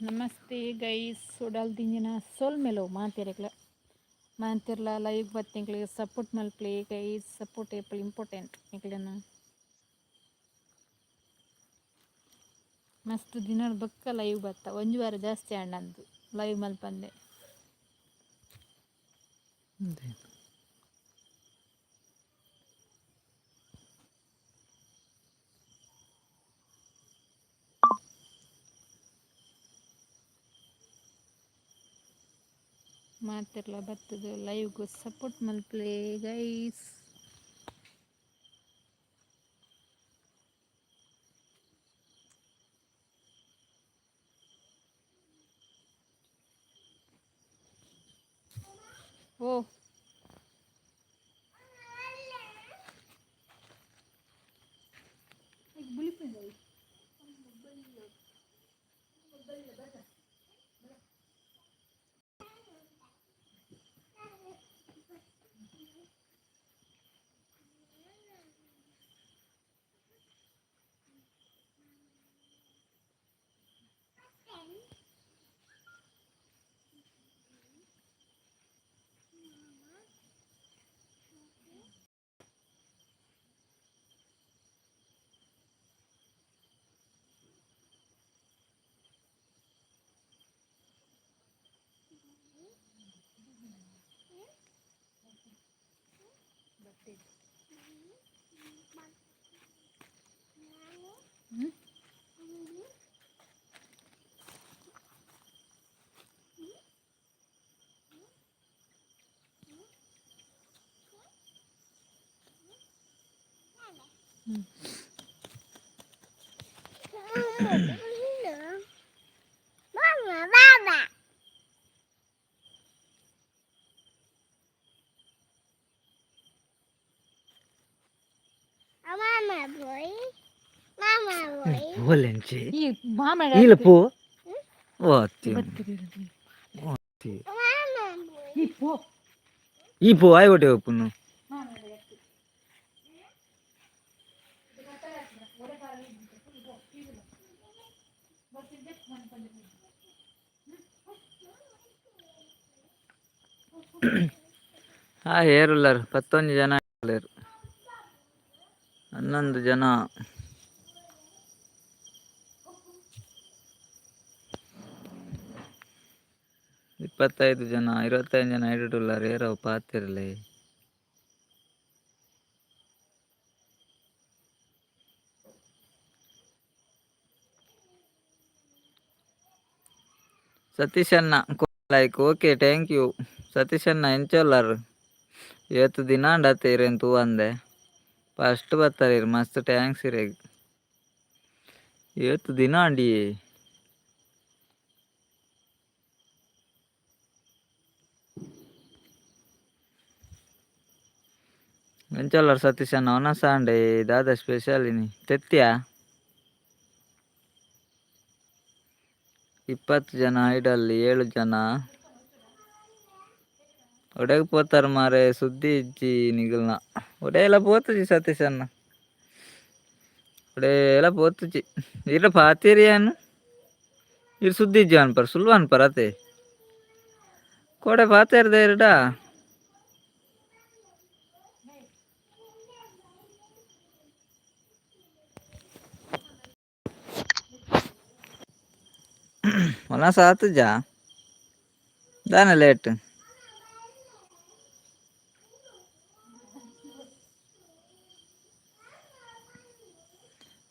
ನಮಸ್ತೆ ಗೈಸ್ ಓಡಾಲ್ದಿಂಜಿನ ಸೋಲ್ ಮೇಲೋ ಮಾತಿರಲ್ಲ ಲೈವ್ ಬತ್ತಿಂಗ್ಳಿಗೆ ಸಪೋರ್ಟ್ ಮಲ್ಪ್ಲಿ ಗೈಸ್ ಸಪೋರ್ಟ್ ಏಪಲ್ ಇಂಪಾರ್ಟೆಂಟ್ ಈಗಲೇನ ಮಸ್ತ್ ದಿನ ಬಕ್ಕ ಲೈವ್ ಬತ್ತ ಒಂದು ವಾರ ಜಾಸ್ತಿ ಅಣ್ಣಂದು ಲೈವ್ ಮಲ್ಪಂದೆ ಮಾತಿರಲ್ಲ ಬರ್ತದೆ ಲೈವ್ಗೂ ಸಪೋರ್ಟ್ ಮಲ್ಪ್ಲಿ ಗೈಸ್ ಓ Volenci. ಈ ಮಾಮ Il può? Ottimo. ಈ ಪೋ I può, hai votato oppure no? ಹೇರುಲ್ಲರು 11 ಜನ ಹೇಳರು 11 ಜನ 25 ಜನ 25 ಜನ ಹಿಡಿದುಳ್ಳಾರು ಏರವು ಪಾತಿರಲಿ ಸತೀಶ್ ಅಣ್ಣ like okay thank you Satish ಅಣ್ಣ ಎಂಚೋಲ್ಲಾರು ಇವತ್ತು ದಿನ ಅಂಡತ್ತೀರೇನು ತೂ ಅಂದೆ ಫಸ್ಟ್ ಬರ್ತಾರೀರಿ ಮಸ್ತ್ ಟ್ಯಾಂಕ್ಸ್ ಇರ ಇವತ್ತು ದಿನ ಅಂಡಿ ಎಂಚೋಲ್ಲಾರು ಸತೀಶ್ ಅಣ್ಣ ಒನ ಸಾಂಡೆ ದಾದಾ ಸ್ಪೆಷಲ್ ಇನಿ ತೆತ್ತ್ಯಾ 20 ಜನ ಐಡಲ್ಲಿ 7 ಜನ ಒಡೆಗೆ పోతారు ಮಾರೆ ಸುದ್ದಿ ಇಜ್ಜಿ ನಿಗಲ್ನ ಒಡೆ ಎಲ್ಲ పోతుంది ಸತೀಶ್ ಅಣ್ಣ ಒಡೆ ಎಲ್ಲ పోతుంది ಇರ ಪಾತೀರಿ ಅನ್ನು ಇರು ಸುದ್ದಿ ಇಜ್ಜಿ ಅನ್ಪರ್ ಸುಲ್ವ ಅನ್ಪರ್ ಅತೆ ಕೋಡೆ ಪಾತೇರ್ದೆ ಇರಡ ಒನ ಸಾತ್ ಜಾ ದಾನ ಲೇಟ್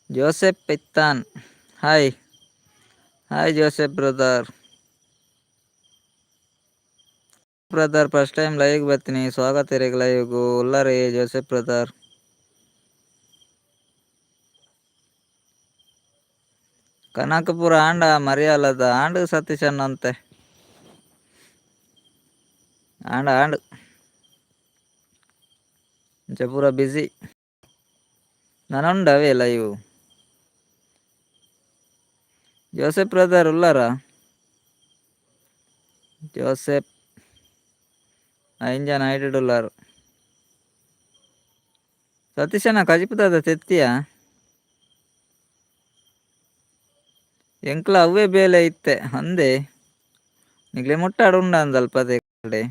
ಜೋಸೆಫ್ ಪಿತ್ತಾನ್ hi Joseph brother first time ಲೈವ್ಗೆ ಬರ್ತೀನಿ ಸ್ವಾಗತ ರೀ ಲೈವ್ಗೂ ಉಲ್ಲರಿ ಜೋಸೆಫ್ ಬ್ರದರ್ ಕನಕಪುರ ಆಂಡ ಮರಿಯಾಲದ ಆಂಡ್ ಸತೀಶ್ ಅಣ್ಣ ಅಂತೆ ಆಂಡ್ ಪೂರ ಬಿಸಿ ನಾನುಂಡವೇ ಲೈವ್ ಜೋಸೆಫ್ ಬ್ರದರ್ ಉಲ್ಲಾರ ಜೋಸೆಫ್ 5 ಜನ ಐಡುಳ್ಳಾರು ಸತೀಶ್ ಅಣ್ಣ ಕಜಿಪುದಾದ ತೆತ್ತಿಯ ಎಂಕ್ಲ ಅವೇ ಬೇಲೆ ಇತ್ತೆ ಅಂದೆ ನಿಕ್ಲೆ ಮುಟ್ಟಾಡು ಉಂಡ ಅಂದಲ್ಪದೆ ಕಡೆ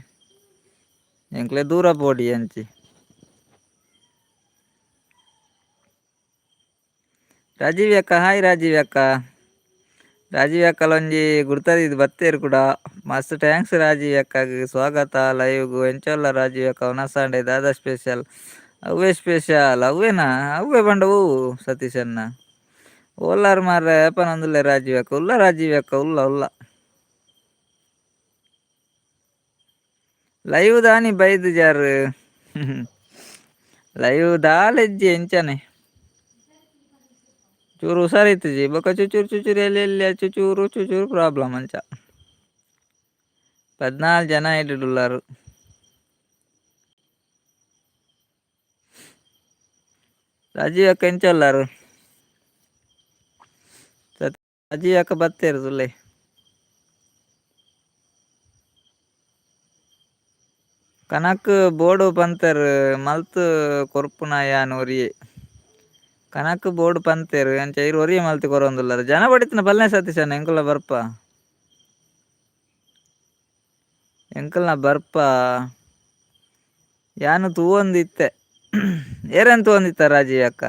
ಎಂಕ್ಲೆ ದೂರ ಪೋಡಿ ಅಂಚಿ ರಾಜೀವ್ ಅಕ್ಕ ಹಾಯ್ ರಾಜೀವ್ ಅಕ್ಕ. ರಾಜೀವ್ ಅಕ್ಕಲ ಒಂಜಿ ಗುರ್ತದಿದ್ದು ಬತ್ತೇರು ಕೂಡ ಮಸ್ತ್ ಥ್ಯಾಂಕ್ಸ್ ರಾಜೀವ್ ಅಕ್ಕಗೆ ಸ್ವಾಗತ ಲೈವ್ಗು ಎಂಚಲ್ಲ ರಾಜೀವ್ ಅಕ್ಕ ಒನಸಾಂಡೆ ದಾದಾ ಸ್ಪೆಷಲ್ ಅವೇ ಸ್ಪೆಷಲ್ ಅವೇನಾ ಅವೇ ಬಂಡ ಹೂ ಸತೀಶ್ ಅನ್ನ ಓಲಾರ್ ಮಾರ ಏಪನೊಂದುಲ್ಲೆ ರಾಜೀವ್ ಅಕ್ಕ ಉಲ್ಲ ರಾಜೀವ್ ಅಕ್ಕ ಉಲ್ಲ ಉಲ್ಲ ಲೈವ್ ದಾನಿ ಬೈದು ಜಾರ್ ಲೈವ್ ದಾಲೆಜ್ಜಿ ಎಂಚನೆ ಚೂರು ಹುಷಾರಿತ್ತು ಜಿ ಬೊಕ ಚುಚೂರು ಚುಚೂರು ಎಲ್ಲಿ ಚುಚೂರು ಚುಚೂರು ಪ್ರಾಬ್ಲಮ್ ಅಂಚ 14 ಜನ ಇಡುಳ್ಳಾರು. ರಾಜೀವ್ ಅಕ್ಕ ಎಂಚಲ್ಲಾರು ರಾಜೀವ್ ಅಕ್ಕ ಬತ್ತೇರು ಸುಳ್ಳೆ ಕನಕ್ ಬೋರ್ಡು ಪಂತರ್ ಮಲ್ತ್ ಕೊರ್ಪುನ ಯಾನ್ ಒರಿಯೆ ಕನಕ್ ಬೋರ್ಡ್ ಪಂತೇರು ಎಂಚ ಇರು ಒರಿಯೆ ಮಲ್ತಿ ಕೊರೊಂದುಲ್ಲಾರು ಜನ ಬಡಿತಿನ ಬಲ್ಲೆ ಸತೀಶಣ್ಣ ಎಂಕುಲ ಬರ್ಪ ಎಂಕಲ್ನ ಬರ್ಪ ಯಾನು ತೂವೊಂದಿತ್ತೆ ಏರೇನು ತೂವೊಂದಿತ್ತ ರಾಜೀವ್ ಅಕ್ಕ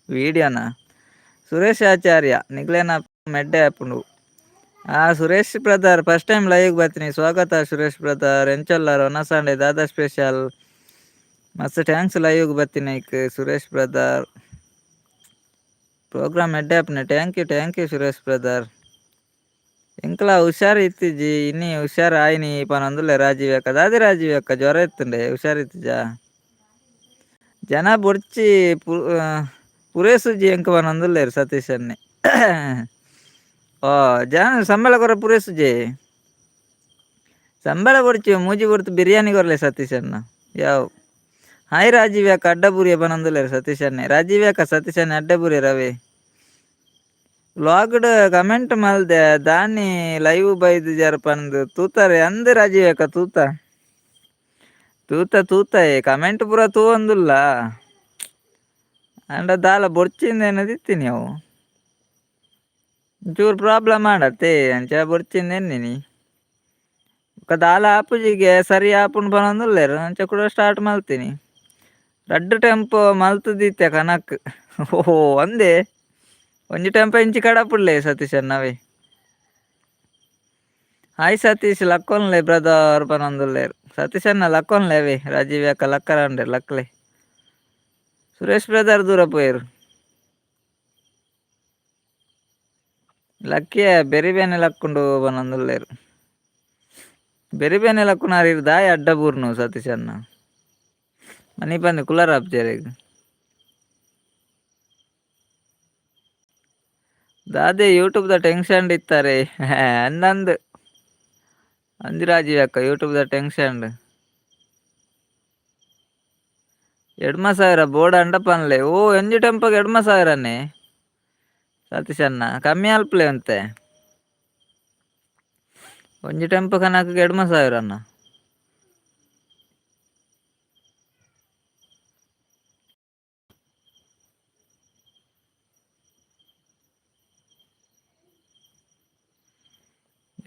ವಿಡಿಯೋನ ಸುರೇಶ್ ಆಚಾರ್ಯ ನಿಗ್ಲೇನ ಮೆಡ್ಡೆ ಆಪುಂಡು Suresh brother first time live ಬರ್ತೀನಿ ಸ್ವಾಗತ ಸುರೇಶ್ ಬ್ರದರ್ ಎಂಚಲ್ಲಾರು ಒನಸಾಂಡೆ ದಾದಾ ಸ್ಪೆಷಲ್ ಮಸ್ತ್ ಥ್ಯಾಂಕ್ಸ್ ಲೈವ್ಗೆ ಬರ್ತೀನಿ ಸುರೇಶ್ ಬ್ರದರ್ ಪ್ರೋಗ್ರಾಮ್ ಎಡ್ಡೆ ಆಪುನೆ ಥ್ಯಾಂಕ್ ಯು ಸುರೇಶ್ ಬ್ರದರ್ ಎಂಕಲ ಹುಷಾರು ಇತ್ತಿಜಿ ಇನ್ನಿ ಹುಷಾರು ಆಯ್ನಿ ಪನೊಂದುಲ್ಲೆ ರಾಜೀವ್ ಅಕ್ಕ ದಾದಿ ರಾಜೀವ್ ಅಕ್ಕ ಜ್ವರ ಇತ್ತುಂಡೆ ಹುಷಾರಿತ್ತಿಜ ಜನ ಬೊಡ್ಚಿ ಪುರೇಸುಜಿ ಎಂಕ ಪನೊಂದುಲ್ಲೆರ್ ಸತೀಶ್ ಅನ್ನೆ ಓ ಜನ ಸಂಬಳ ಕೊರ ಪುರೇಸುಜಿ ಸಂಬಳ ಕೊಡ್ಚಿ ಮೂಜಿ ಕೊಡ್ತು ಬಿರಿಯಾನಿ ಕೊರಲೆ ಸತೀಶ್ ಅನ್ನ ಯಾವ್ ಹಾಯ್ ರಾಜೀವ್ ಅಕ್ಕ ಅಡ್ಡಪುರಿಯ ಪನೊಂದುಲ್ಲೆರ್ ಸತೀಶ್ ಅನ್ನೆ ರಾಜೀವ್ ಅಕ್ಕ ಸತೀಶ್ ಅನ್ನೆ ಅಡ್ಡಪುರಿಯ ರವೆ ವ್ಲಾಗ್ಡ್ ಕಮೆಂಟ್ ಮಲ್ದೆ ದಾನಿ ಲೈವ್ ಬೈದು ಜರ ಪಂದ್ ತೂತಾರೆ ಅಂದ್ ರಾಜೀವ್ ಅಕ್ಕ ತೂತ ಕಮೆಂಟ್ ಪೂರ ತೂವೊಂದುಲ್ಲ ಅಂಡ ದಾಲ ಬೊಡ್ಚಿಂದೇನು ದಿತ್ತೀನಿ ಅವು ಚೂರು ಪ್ರಾಬ್ಲಮ್ ಮಾಡತ್ತೆ ಅಂಚ ಬೊಡ್ಚಿಂದೆನ್ನಿನಿ ದಾಲ ಆಪುಜಿಗೆ ಸರಿ ಆಪುಂಡು ಪನೊಂದುಲ್ಲೆರ್ ಅಂಚ ಕೂಡ ಸ್ಟಾರ್ಟ್ ಮಲ್ತೀನಿ ರಡ್ಡ್ ಟೆಂಪೋ ಮಲ್ತುದಿತ್ತೆ ಕನಕ್ ಓಹೋ ಒಂದೇ ಒಂಜಿ ಟೆಂಪೋ ಇಂಚಿ ಕಡಪುಡ್ಲೆ ಸತೀಶ್ ಅನ್ನವೇ ಹಾಯ್ ಸತೀಶ್ ಲಕ್ಕೊನ್ಲೆ ಬ್ರದರ್ ಪನೊಂದುಲ್ಲೆರ್ ಸತೀಶ್ ಅನ್ನ ಲಕ್ಕೊನ್ಲೆ ಅವೇ ರಾಜೀವ್ ಅಕ್ಕ ಲಕ್ಕರಂಡ್ರೆ ಲಕ್ಲೆ ಸುರೇಶ್ ಬ್ರದರ್ ದೂರ ಪೋಯರು ಲಕ್ಕಿಯ ಬೆರಿಬೇನೆ ಲಕ್ಕೊಂಡು ಪನೊಂದುಲ್ಲೆರ್ ಬೆರಿಬೇನೆ ಲಕ್ಕುನಾರು ಇರು ದಾಯ ಅಡ್ಡಪೂರ್ನು ಸತೀಶ್ ಅನ್ನ ಮನಿ ಪಂದು ಕುಲರ್ ಆಪ್ಜರೆಗ್ ದಾದೆ ಯೂಟ್ಯೂಬ್ದ ಟೆನ್ಷನ್ ಇತ್ತಾರೆ ಅಂದಂದು ಅಂದಿ ರಾಜೀವ್ ಅಕ್ಕ ಯೂಟ್ಯೂಬ್ದ ಟೆನ್ಷನ್ 2,000 ಬೋರ್ಡ್ ಅಂಡ ಪನ್ಲೆ ಓ ಎಂಜಿ ಟೆಂಪೋಗೆ 2,000ನೇ ಸತೀಶ್ ಅನ್ನ ಕಮ್ಮಿ ಅಲ್ಪಲೆ ಅಂತೆ ಒಂಜಿ ಟೆಂಪೋ ಕನಕಗೆ 2,000 ಅನ್ನ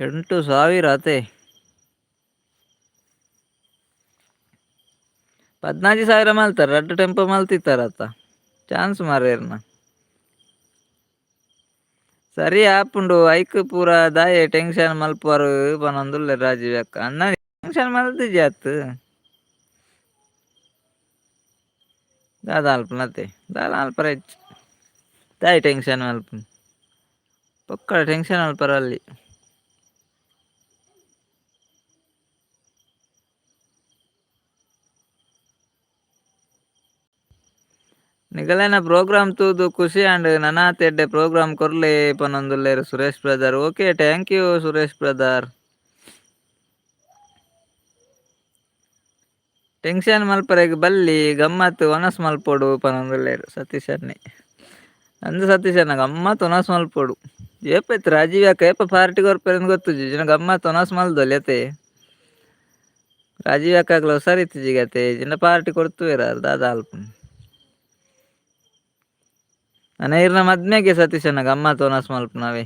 ಎಂಟು ಸಾವಿರ ಅತೆ 14,000 ಮಲ್ತಾರೆ ರಡ್ಡು ಟೆಂಪೋ ಮಲ್ತಿತ್ತಾರತ್ತ ಚಾನ್ಸ್ ಮಾರೇರ್ನ ಸರಿ ಆಪುಂಡು ಐಕ್ ಪೂರ ದಾಯೆ ಟೆನ್ಷನ್ ಮಲ್ಪುವರು ಪನೊಂದುಲ್ಲೆ ರಾಜೀವ್ ಅಕ್ಕ ಅನ್ನ ಟೆನ್ಷನ್ ಮಲ್ತಿಜಿ ಅತ್ತು ದಾದ ಅಲ್ಪನತೆ ದಾದ ಅಲ್ಪರ ಹೆಚ್ಚು ದಾಯೆ ಟೆನ್ಷನ್ ಮಲ್ಪು ಪೊಕ್ಕಡ ಟೆನ್ಷನ್ ಮಲ್ಪರ ಅಲ್ಲಿ ನಿಗಲೇನ ಪ್ರೋಗ್ರಾಮ್ ತೂದು ಖುಷಿ ಅಂಡ್ ನನಾತ್ ಎಡ್ಡೆ ಪ್ರೋಗ್ರಾಮ್ ಕೊರ್ಲೆ ಪನೊಂದುಲ್ಲೆರ್ Suresh brother okay thank you Suresh brother tension ಮಲ್ಪರೆಗ್ ಬಲ್ಲಿ ಗಮ್ಮತ್ ಒನಸ್ ಮಲ್ಪೊಡು ಪನೊಂದುಲ್ಲೆರ್ ಸತೀಶ್ ಅನ್ನೆ ಅಂದು ಸತೀಶ್ ಅನ್ನ ಗಮ್ಮತ್ ಒನಸ್ ಮಲ್ಪೊಡು ಏಪೆತ್ ರಾಜೀವ್ ಅಕ್ಕ ಏಪ ಪಾರ್ಟಿ ಕೊರ್ಪೆರ್ ಗೊತ್ತುಜಿ ಜಿನ ಗಮ್ಮತ್ ಒನಸ್ ಮಲ್ದೊಲ್ಲೆ ಅತೆ ರಾಜೀವ್ ಅಕ್ಕಗ್ಲ ಹುಷಾರಿತ್ತಿಜಿಗತೆ ಜಿನ ಪಾರ್ಟಿ ಕೊಡ್ತುವೆರಾರು ದಾದ ಅಲ್ಪ ನನ್ನ ಇರ್ನ ಮದ್ಮೆಗೆ ಸತೀಶ್ ಅನ್ನ ಗಮ್ಮತ್ ಒನಸ್ ಮಲ್ಪುನವೆ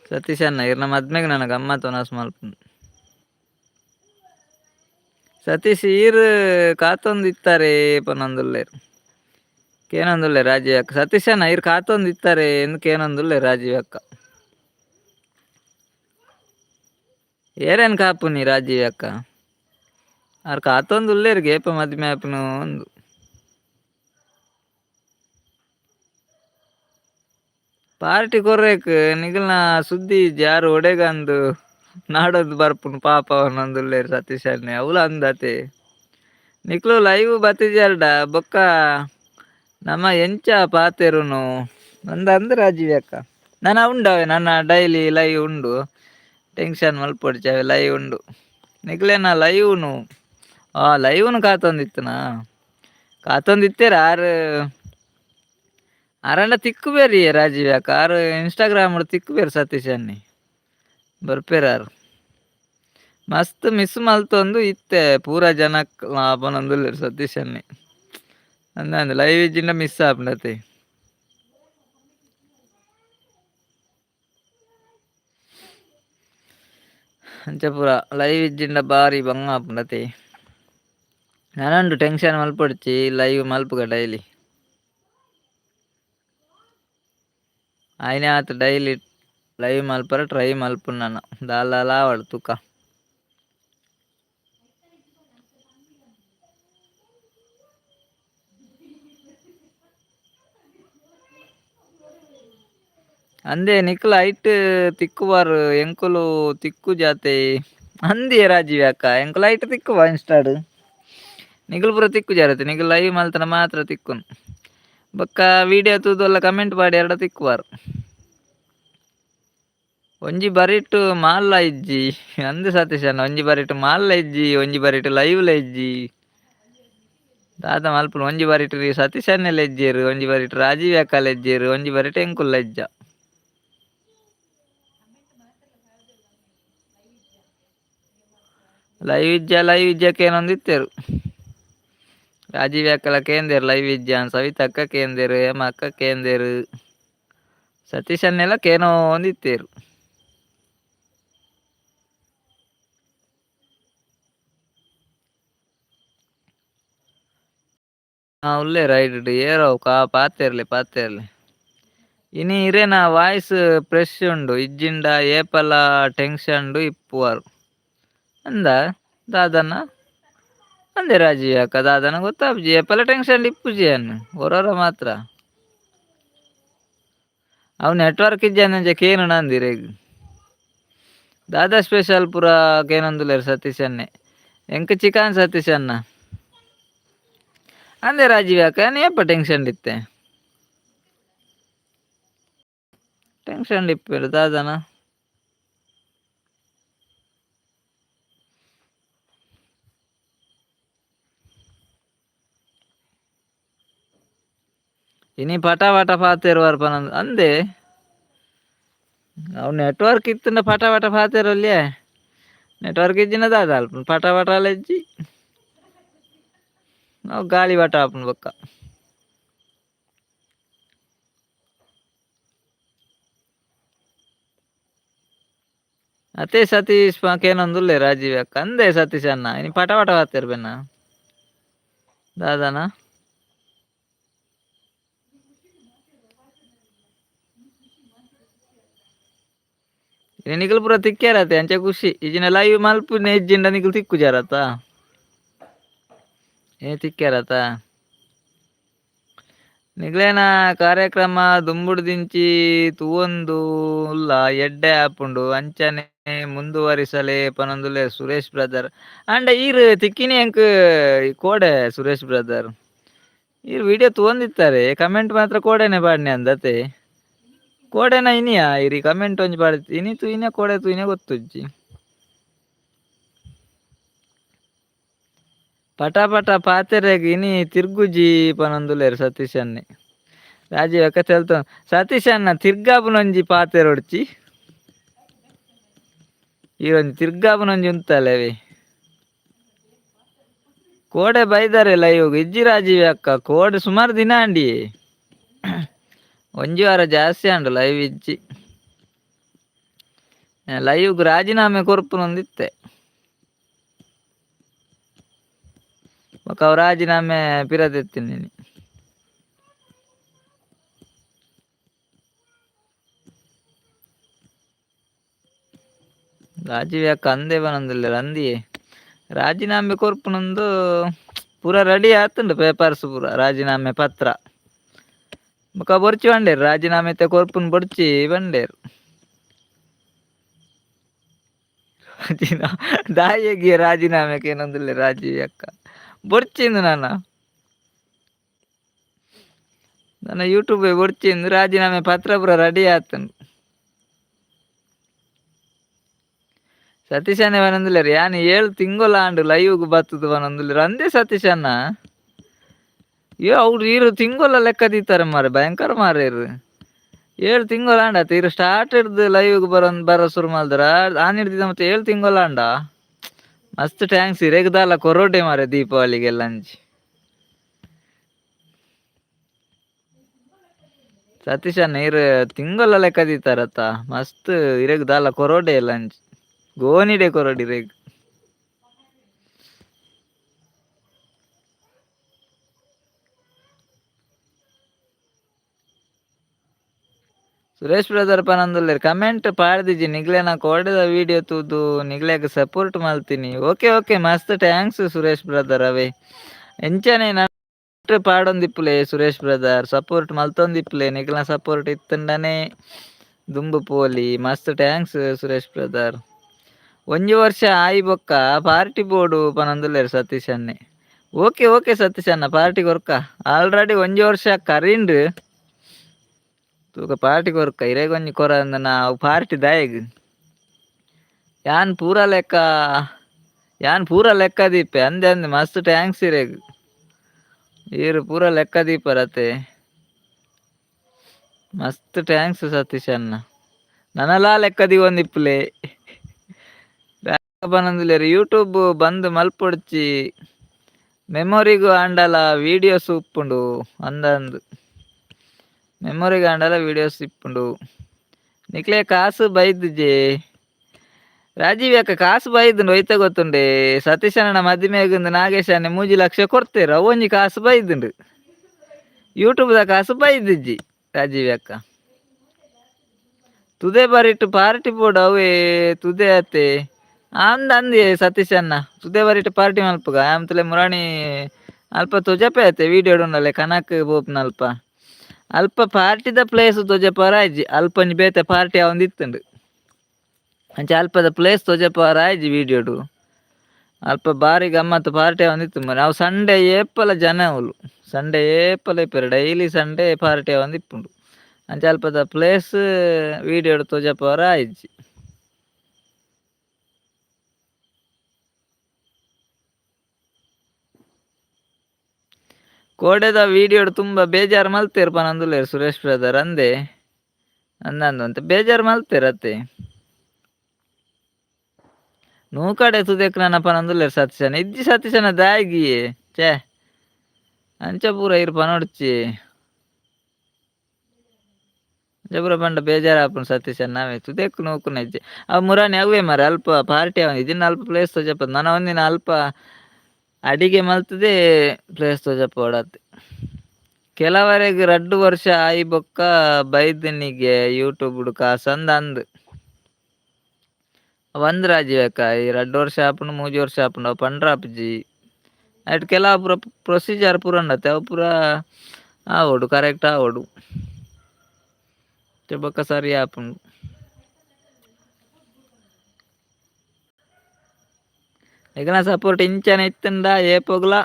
ಸತೀಶ್ ಅಣ್ಣ ಇರ್ನ ಮದ್ಮೆಗೆ ನನಗೆ ಗಮ್ಮತ್ತು ನಾಸ್ ಮಲ್ಪುಂಡು. ಸತೀಶ್ ಈರ್ ಕಾತೊಂದು ಇತ್ತಾರೆ ಪನೊಂದುಲ್ಲೇರು ಕೇನೊಂದುಲ್ಲೆ ರಾಜೀವ್ ಅಕ್ಕ. ಸತೀಶ್ ಅಣ್ಣ ಈರ್ ಕಾತೊಂದು ಇತ್ತಾರೆ ಎಂದು ಕೇನೊಂದುಲ್ಲೆ ರಾಜೀವ್ ಅಕ್ಕ. ಏರೇನು ಕಾಪುನಿ ರಾಜೀವ್ ಅಕ್ಕ ಅವ್ರ ಕಾತೊಂದು ಉಲ್ಲೇರು ಗೇಪ ಮದ್ಮೆ ಆಪನು ಒಂದು. ಪಾರ್ಟಿ ಕೊರ್ರೇಕ್ ನಿಗಲ್ನ ಸುದ್ದಿ ಯಾರು ಒಡೆಗಂದು ನಾಡೋದು ಬರ್ಪುನು ಪಾಪ ಅವನೊಂದುಲ್ಲೇರು ಸತೀಶ್ ಅಣ್ಣ ಅವಳು ಅಂದತೆ ನಿಕ್ಲು ಲೈವ್ ಬತ್ತಿದ್ಯಾಲ್ಡ ಬೊಕ್ಕ ನಮ್ಮ ಎಂಚ ಪಾತೆರುನು ಅಂದ ರಾಜೀವ್ ಅಕ್ಕ. ನಾನು ಉಂಡವೆ ನನ್ನ ಡೈಲಿ ಲೈವ್ ಉಂಡು ಟೆನ್ಷನ್ ಮಲ್ಪೊಡ್ಚಾವೆ ಲೈವ್ ಉಂಡು ನಿಕ್ಲೇನ ಲೈವ್ನು ಲೈವ್ನು ಕಾತೊಂದಿತ್ತನಾ ಕಾತೊಂದಿತ್ತೇರ ಆರು ಆರಂಡ ತಿಕ್ಕು ಬೇರಿ ರಾಜೀವ್ ಅಕ್ಕ ಆರು ಇನ್ಸ್ಟಾಗ್ರಾಮ್ ತಿಕ್ಕು ಬೇರು ಸತೀಶ್ ಅನ್ನಿ ಬರ್ಪೇರಾರು ಮಸ್ತ್ ಮಿಸ್ ಮಲ್ತೊಂದು ಇತ್ತೆ ಪೂರ ಜನಕ್ ಲಾಭನೊಂದುಲ್ಲೇರು ಸತೀಶ್ ಅನ್ನಿ ಅಂದ ಲೈವ್ ಇಜ್ಜಿಂಡ ಮಿಸ್ ಆಪಂಡತೆ. ಅಂಚ ಪೂರ ಲೈವ್ ಇಜ್ಜಿಂಡ ಬಾರಿ ಬಂಗ ಆಪುಂಡತೆ. ನಾನುಂಡು ಟೆನ್ಷನ್ ಮಲ್ಪೊಡ್ಚಿ ಲೈವ್ ಮಲ್ಪುಗ ಡೈಲಿ ಆಯ್ನೆ ಆತು ಡೈಲಿ ಲೈವ್ ಮಲ್ಪರ ಟ್ರೈ ಮಲ್ಪುಂಡು ನಾನು ದಾಲ ಆವಡು ತುಕ. ಅಂದೇ ನಿಕ್ಲ ಐಟ್ ತಿಕ್ಕುವಾರು ಎಂಕುಲು ತಿಕ್ಕು ಜಾತೆ ಅಂದೇ ರಾಜೀವ್ ಅಕ್ಕ ಎಂಕುಲು ಐಟ್ ತಿಕ್ಕುವ ಇನ್ಸ್ಟಾಡ್ ನಿಗಲ್ ಪೂರ ತಿಕ್ಕು ಜಾರತೆ ನಿಗಲ್ ಲೈವ್ ಮಲ್ತನ ಮಾತ್ರ ತಿಕ್ಕುನು ಬೊಕ್ಕ ವಿಡಿಯೋ ತೂದಲ್ಲ ಕಮೆಂಟ್ ಮಾಡಿ ಎರಡ ತಿಕ್ಕುವಾರು. ಒಂಜಿ ಬರಿಟ್ ಮಾಲ್ಲ ಇಜ್ಜಿ ಅಂದ್ ಸತೀಶ್ ಅಣ್ಣ ಒಂಜಿ ಬರಿಟ್ ಮಾಲ್ಲ ಇಜ್ಜಿ ಒಂಜಿ ಬರಿಟ್ ಲೈವ್ಲ ಇಜ್ಜಿ ದಾದ ಮಲ್ಪುನು ಒಂಜಿ ಬರಿಟ್ ಸತೀಶ್ ಅಣ್ಣೆಲ್ಲ ಇಜ್ಜೇರು ಒಂಜಿ ಬರಿಟ್ ರಾಜೀವ್ ಅಕ್ಕಲ ಇಜ್ಜೇರು ಒಂಜಿ ಬರಿಟ್ ಎಂಕುಲ್ಲ ಇಜ್ಜ. ಲೈವ್ ಇಜ್ಜಕ್ಕೆ ಏನೊಂದು ಇತ್ತೇರು ರಾಜೀವ್ ಅಕ್ಕಲ ಕೇಂದೇರು ಲೈವ್ ಇಜ್ಜ ಸವಿತಾ ಅಕ್ಕ ಕೇಂದೇರು ಹೇಮ ಅಕ್ಕ ಕೇಂದೇರು ಸತೀಶ್ ಅನ್ನೆಲ್ಲ ಕೇನೋ ಒಂದು ಇತ್ತೇರು. ಉಲ್ಲೇ ರೈಟ್ ಏರೋ ಪಾತೆರ್ಲಿ ಇನಿ ಇರೇನ ವಾಯ್ಸ್ ಫ್ರೆಶ್ ಉಂಡು ಇಜ್ಜಿಂಡ ಏಪಲ ಟೆನ್ಷನ್ ಇಪ್ಪುವಾರು ಅಂದ ದಾದನ ಅಂದೆ ರಾಜೀವ್ ಅಕ್ಕ ದಾದನ ಗೊತ್ತಾಪ್ಜಿ ಏಪಲ ಟೆನ್ಷನ್ ಇಪ್ಪುಜಿ ಅನ್ನು ಹೊರವರ ಮಾತ್ರ ಅವು ನೆಟ್ವರ್ಕ್ ಇಜ್ಜ ಕೇನು ನಂದಿರೇಗ ದಾದಾ ಸ್ಪೆಷಲ್ ಪೂರ ಕೇನೊಂದುಲ್ಲೇರು ಸತೀಶ್ ಅನ್ನೆ ಎಂಕ್ ಚಿಕನ್ ಸತೀಶ್ ಅನ್ನ ಅಂದೆ ರಾಜೀವ್ ಅಕ್ಕ ಏಪ ಟೆನ್ಷನ್ ಇತ್ತೆ ಟೆನ್ಷನ್ ಇಪ್ಪೇರು ದಾದನ ಇನಿ ಪಟ ಪಾತೆರು ಬರ್ಪನ ಅಂದೆ ಅವು ನೆಟ್ವರ್ಕ್ ಇತ್ತಂಡ ಪಟ ಪಾತೆರಲ್ಲೇ ನೆಟ್ವರ್ಕ್ ಇಜ್ಜಿನ ದಾದ ಅಲ್ಪ ಪಟ ಇಜ್ಜಿ ನಾವು ಗಾಳಿ ಬಟ ಆಪುನು ಬೊಕ್ಕ ಅತ್ತೆ ಸತೀಶ್ ಕೇನೊಂದುಲ್ಲೆ ರಾಜೀವ್ ಅಕ್ಕ ಅಂದೆ ಸತೀಶ್ ಅಣ್ಣ ಇನಿ ಪಟ ಪಾತೆರು ಬೆನ್ನ ದಾದನ ನಿಖಲ್ ಪೂರ ತಿಕ್ಕ್ಯಾರತ್ತೆ ಅಂಚ ಖುಷಿ ಇಜಿನ ಲೈವ್ ಮಲ್ಪುನೆ ಇಜ್ಜಿಂಡ ನಿಖಲ್ ತಿಕ್ಕು ಜಾರತ್ತ ತಿಕ್ಕ್ಯಾರತ್ತ ನಿಗ್ಲೇನ ಕಾರ್ಯಕ್ರಮ ದುಂಬುಡು ದಿಂಚಿ ತೂವೊಂದು ಉಲ್ಲ ಎಡ್ಡೆ ಆಪುಂಡು ಅಂಚನೆ ಮುಂದುವರಿಸಲೇ ಪನೊಂದುಲೆ ಸುರೇಶ್ ಬ್ರದರ್ ಅಂಡ ಈರ್ ತಿಕ್ಕಿನಿ ಎಂಕ್ ಕೋಡೆ ಸುರೇಶ್ ಬ್ರದರ್ ಈರ್ ವಿಡಿಯೋ ತೂವೊಂದಿತ್ತಾರೆ ಕಮೆಂಟ್ ಮಾತ್ರ ಕೋಡೆನೆ ಪಾಡ್ನೆ ಅಂದತೆ ಕೋಡೆನ ಇನಿಯ ಇರಿ ಕಮೆಂಟ್ ಒಂಜಿ ಪಾಡಿತ್ತು ಇನಿ ತೂಯಿನ ಕೋಡೆ ತೂಯಿನ ಗೊತ್ತುಜ್ಜಿ ಪಟ ಪಾತೆರೆಗ್ ಇನಿ ತಿರ್ಗುಜಿ ಪನೊಂದುಲ್ಲೇರು ಸತೀಶ್ ಅನ್ನೆ ರಾಜೀವ್ ಅಕ್ಕ ತೆಲ್ತ ಸತೀಶ್ ಅಣ್ಣ ತಿರ್ಗಾಪುನೊಂಜಿ ಪಾತೆರೊಡ್ಚಿ ಈ ಒಂಜಿ ತಿರ್ಗಾಪುನೊಂಜಿ ಉಂತಲ್ಲವೇ ಕೋಡೆ ಬೈದಾರೆ ಲೈವ್ ಇಜ್ಜಿ ರಾಜೀವ್ ಅಕ್ಕ ಕೋಡೆ ಸುಮಾರು ದಿನ ಅಂಡಿ ಒಂಜಿ ವಾರ ಜಾಸ್ತಿ ಅಂಡು ಲೈವ್ ಇಜ್ಜಿ ಲೈವ್ಗೆ ರಾಜೀನಾಮೆ ಕೊರ್ಪುನೊಂದಿತ್ತೆ ಬೊಕ ಅವು ರಾಜೀನಾಮೆ ಪಿರದೆತ್ತಿನಿ ರಾಜೀವ್ ಯಾಕೆ ಅಂದೇ ಬನೊಂದಿಲ್ಲ ಅಂದಿಯೇ ರಾಜೀನಾಮೆ ಕೊರ್ಪುನೊಂದು ಪೂರ ರೆಡಿ ಆತುಂಡು ಪೇಪರ್ಸ್ ಪೂರ ರಾಜೀನಾಮೆ ಪತ್ರ ಬೊಕ ಬೊರ್ಚಿ ಬಂಡೇರು ರಾಜೀನಾಮೆ ತೆ ಕೊರ್ಪುನ ಬೊಡ್ಚಿ ಬಂಡೇರು ದಾಯಿಗೆ ರಾಜೀನಾಮೆಗೆ ಏನೊಂದಿಲ್ಲ ರಾಜೀವ್ ಅಕ್ಕ ಬೊಡ್ಚಿಂದು ನನ್ನ ಯೂಟ್ಯೂಬ್ ಬೊಡ್ಚಿಂದು ರಾಜೀನಾಮೆ ಪತ್ರ ಪೂರ ರೆಡಿ ಆತುಂಡು ಸತೀಶ್ ಅಣ್ಣ ಬನೊಂದಿಲ್ಲರು ಯಾನ್ 7 ತಿಂಗೊಲ ಆಂಡು ಲೈವ್ಗೆ ಬತ್ತುದು ಬನೊಂದಿಲ್ಲರು ಅಂದೇ ಸತೀಶ್ ಅಣ್ಣ ಅವ್ರು ಇರು ತಿಂಗೊಲ ಲೆಕ್ಕ ದೀತಾರೆ ಮಾರೆ ಭಯಂಕರ ಮಾರೇರು 7 ತಿಂಗೊಲ ಆಂಡ ಇರು ಸ್ಟಾರ್ಟ್ ಹಿಡ್ದು ಲೈವ್ಗೆ ಬರೋ ಶುರು ಮಾಡಿದ್ರ ಆನ್ ಹಿಡ್ದಿದ್ದ ಮತ್ತೆ 7 ತಿಂಗೊಲ ಆಂಡ ಮಸ್ತ್ ಟ್ಯಾಂಕ್ಸ್ ಇರೇಗದಾಲ ಕೊರೋಡೆ ಮಾರೆ ದೀಪಾವಳಿಗೆಲ್ಲ ಅಂಜಿ ಸತೀಶ್ ಅಣ್ಣ ಇರು ತಿಂಗೊಲ ಲೆಕ್ಕ ದೀತಾರತ್ತ ಮಸ್ತ್ ಇರೇಗದಾಲ ಕೊರೋಡೆ ಎಲ್ಲ ಅಂಜಿ ಗೋನಿಡೆ ಕೊರೋಡಿ ರೇಗ್ ಸುರೇಶ್ ಬ್ರದರ್ ಪನಂದುಲ್ಲೇರ್ ಕಮೆಂಟ್ ಪಾಡ್ದಿಜಿ ನಿಗ್ಲೆ ನಾ ಕೊಡೆದ ವಿಡಿಯೋ ತೂದು ನಿಗ್ಲೆಗ್ ಸಪೋರ್ಟ್ ಮಾಡ್ತೀನಿ ಓಕೆ ಮಸ್ತ್ ಥ್ಯಾಂಕ್ಸ್ ಸುರೇಶ್ ಬ್ರದರ್ ಅವೇ ಎಂಚನೆ ಪಾಡೊಂದಿಪ್ಪುಲೆ ಸುರೇಶ್ ಬ್ರದರ್ ಸಪೋರ್ಟ್ ಮಲ್ತೊಂದಿಪ್ಪುಲೆ ನಿಗ್ಲ ಸಪೋರ್ಟ್ ಇತ್ತಂಡನೆ ದುಂಬು ಪೋಲಿ ಮಸ್ತ್ ಥ್ಯಾಂಕ್ಸ್ ಸುರೇಶ್ ಬ್ರದರ್ 1 ವರ್ಷ ಆಯಿ ಬೊಕ್ಕ ಪಾರ್ಟಿ ಬೋರ್ಡು ಪನಂದುಲ್ಲೇರ್ ಸತೀಶ್ ಅನ್ನೆ ಓಕೆ ಸತೀಶ್ ಅಣ್ಣ ಪಾರ್ಟಿ ಕೊರ್ಕ ಆಲ್ರೆಡಿ 1 ವರ್ಷ ಕರಿಂಡ್ ತೂಕ ಪಾರ್ಟಿ ಕೊರ್ಕ ಇರೇಗೊಂಜಿ ಕೊರ ನಾವು ಪಾರ್ಟಿ ದಾಯಗ್ ಯಾನ್ ಪೂರ ಲೆಕ್ಕ ದೀಪೆ ಅಂದೆ ಮಸ್ತ್ ಟ್ಯಾಂಕ್ಸ್ ಇರೇಗ್ ಈರು ಪೂರ ಲೆಕ್ಕ ದೀಪರತೆ ಮಸ್ತ್ ಟ್ಯಾಂಕ್ಸ್ ಸತೀಶ್ ಅಣ್ಣ ನನಲಾ ಲೆಕ್ಕ ದಿವೊಂದಿಪ್ಪುಲೆ ಬನೊಂದುಲ್ಲೇರ್ ಯೂಟ್ಯೂಬ್ ಬಂದ್ ಮಲ್ಪೊಡ್ಚಿ ಮೆಮೊರಿಗೂ ಆಂಡಲ ವೀಡಿಯೋಸ್ ಉಪ್ಪುಂಡು ಅಂದಂದು ಮೆಮೊರಿಗೆ ಆಂಡಲ ವೀಡಿಯೋಸ್ ಇಪ್ಪುಂಡು ನಿಕ್ಲೆ ಕಾಸು ಬೈದ್ಜೆ ರಾಜೀವ್ ಯಾಕ ಕಾಸು ಬೈದುಂಡು ಒಯ್ತ ಗೊತ್ತುಂಡೆ ಸತೀಶ್ ಅಣ್ಣ ಮದಿಮೆಗೊಂದು ನಾಗೇಶ್ ಅಣ್ಣ 3 ಲಕ್ಷ ಕೊಡ್ತೇರು ಅವೊಂಜಿ ಕಾಸು ಬೈದುಂಡು ಯೂಟ್ಯೂಬ್ದ ಕಾಸು ಬೈದಿಜ್ಜಿ ರಾಜೀವ್ ಯಾಕ ತುದೆ ಬರಿಟ್ ಪಾರ್ಟಿ ಬೋರ್ಡ್ ಅವೇ ತುದೆ ಅತ್ತೆ ಅಂದೆ ಸತೀಶ್ ಅಣ್ಣ ತುದೆ ಬರಿಟ್ ಪಾರ್ಟಿ ಮಲ್ಪಗ ಆಮತಲೆ ಮುರಾಣಿ ಅಲ್ಪ ತುಜಪೆ ಆಯ್ತೆ ವಿಡಿಯೋ ಡೊಂಡಲೆ ಕನಕ್ ಬೋಪ್ನ ಅಲ್ಪ ಪಾರ್ಟಿದ ಪ್ಲೇಸ್ ತೋಜಪರ ಆಯ್ಜಿ ಅಲ್ಪಂಜಿ ಬೇತೆ ಪಾರ್ಟಿ ಅವಂದು ಇತ್ತುಂಡು ಅಂಚೆ ಅಲ್ಪದ ಪ್ಲೇಸ್ ತೋಜಪರ ಆಯ್ಜಿ ವಿಡಿಯೋಡು ಅಲ್ಪ ಬಾರಿ ಗಮ್ಮತ್ತು ಪಾರ್ಟಿ ಅವಂದಿತ್ತು ಮರ ನಾವು ಸಂಡೇ ಏಪಲ ಜನ ಅವಳು ಸಂಡೇ ಏಪಲ ಇಪ್ಪರು ಡೈಲಿ ಸಂಡೇ ಪಾರ್ಟಿ ಅವಂದು ಇಪ್ಪುಂಡು ಅಂಚೆ ಅಲ್ಪದ ಪ್ಲೇಸ್ ವಿಡಿಯೋಡು ತೋಜಪರ ಆಯ್ಜಿ ಕೋಡೆದ ವಿಡಿಯೋಡು ತುಂಬ ಬೇಜಾರು ಮಲ್ತೇರು ಪನಂದುಲ್ಲೇರು ಸುರೇಶ್ ಬ್ರದರ್ ಅಂದೆ ಅಂದಂತ ಬೇಜಾರು ಮಲ್ತೇರತ್ತೆ ನೂ ಕಡೆ ತುದೇಕ್ ನನ್ನ ಪನಂದುಲ್ಲೇರು ಸತೀಶನ ಇಜ್ಜಿ ಸತೀಶನ ದಾಯಿಗಿಯೇ ಛೇ ಅಂಚ ಪೂರ ಇರು ಪನೊಡ್ಚಿ ಜಬರ ಬಂಡ ಬೇಜಾರು ಆಪುಂಡು ಸತೀಶನ್ ನಾವೇ ತುದೇಕ್ ನೂಕುನ ಇಜ್ಜೆ ಅವು ಮುರಾನಿ ಅವೇ ಮಾರೆ ಅಲ್ಪ ಪಾರ್ಟಿ ಅವ ಇದನ್ನ ಅಲ್ಪ ಪ್ಲೇಸ್ ತೋಜಪ್ಪದು ನನ್ನ ಒಂದಿನ ಅಲ್ಪ ಅಡಿಗೆ ಮಲ್ತದೆ ಪ್ಲೇಸ್ ತೋಜಪ್ಪ ಓಡತ್ತೆ ಕೆಲವರೆಗೆ 2 ವರ್ಷ ಆಯಿ ಬೊಕ್ಕ ಬೈದನಿಗೆ ಯೂಟ್ಯೂಬ್ ಕಾಸಂದ್ ಅಂದ್ ಒಂದ್ ರಾಜ್ಯಕ ಈ 2 ವರ್ಷ ಆಪುಂಡು 3 ವರ್ಷ ಆಪುಂಡು ಅವು ಪಂಡ್ರಾಪ್ಜಿ ಅಟ್ ಕೆಲವು ಪೂರ ಪ್ರೊಸೀಜರ್ ಪೂರ ಉಂಡತ್ತೆ ಅವು ಪೂರ ಆವೋಡು ಕರೆಕ್ಟ್ ಆವೋಡು ಬೊಕ್ಕ ಸರಿ ಆಪುಂಡು ಈಗನ ಸಪೋರ್ಟ್ ಇಂಚನೆ ಇತ್ತಂಡ ಏಪೋಗ್ಲ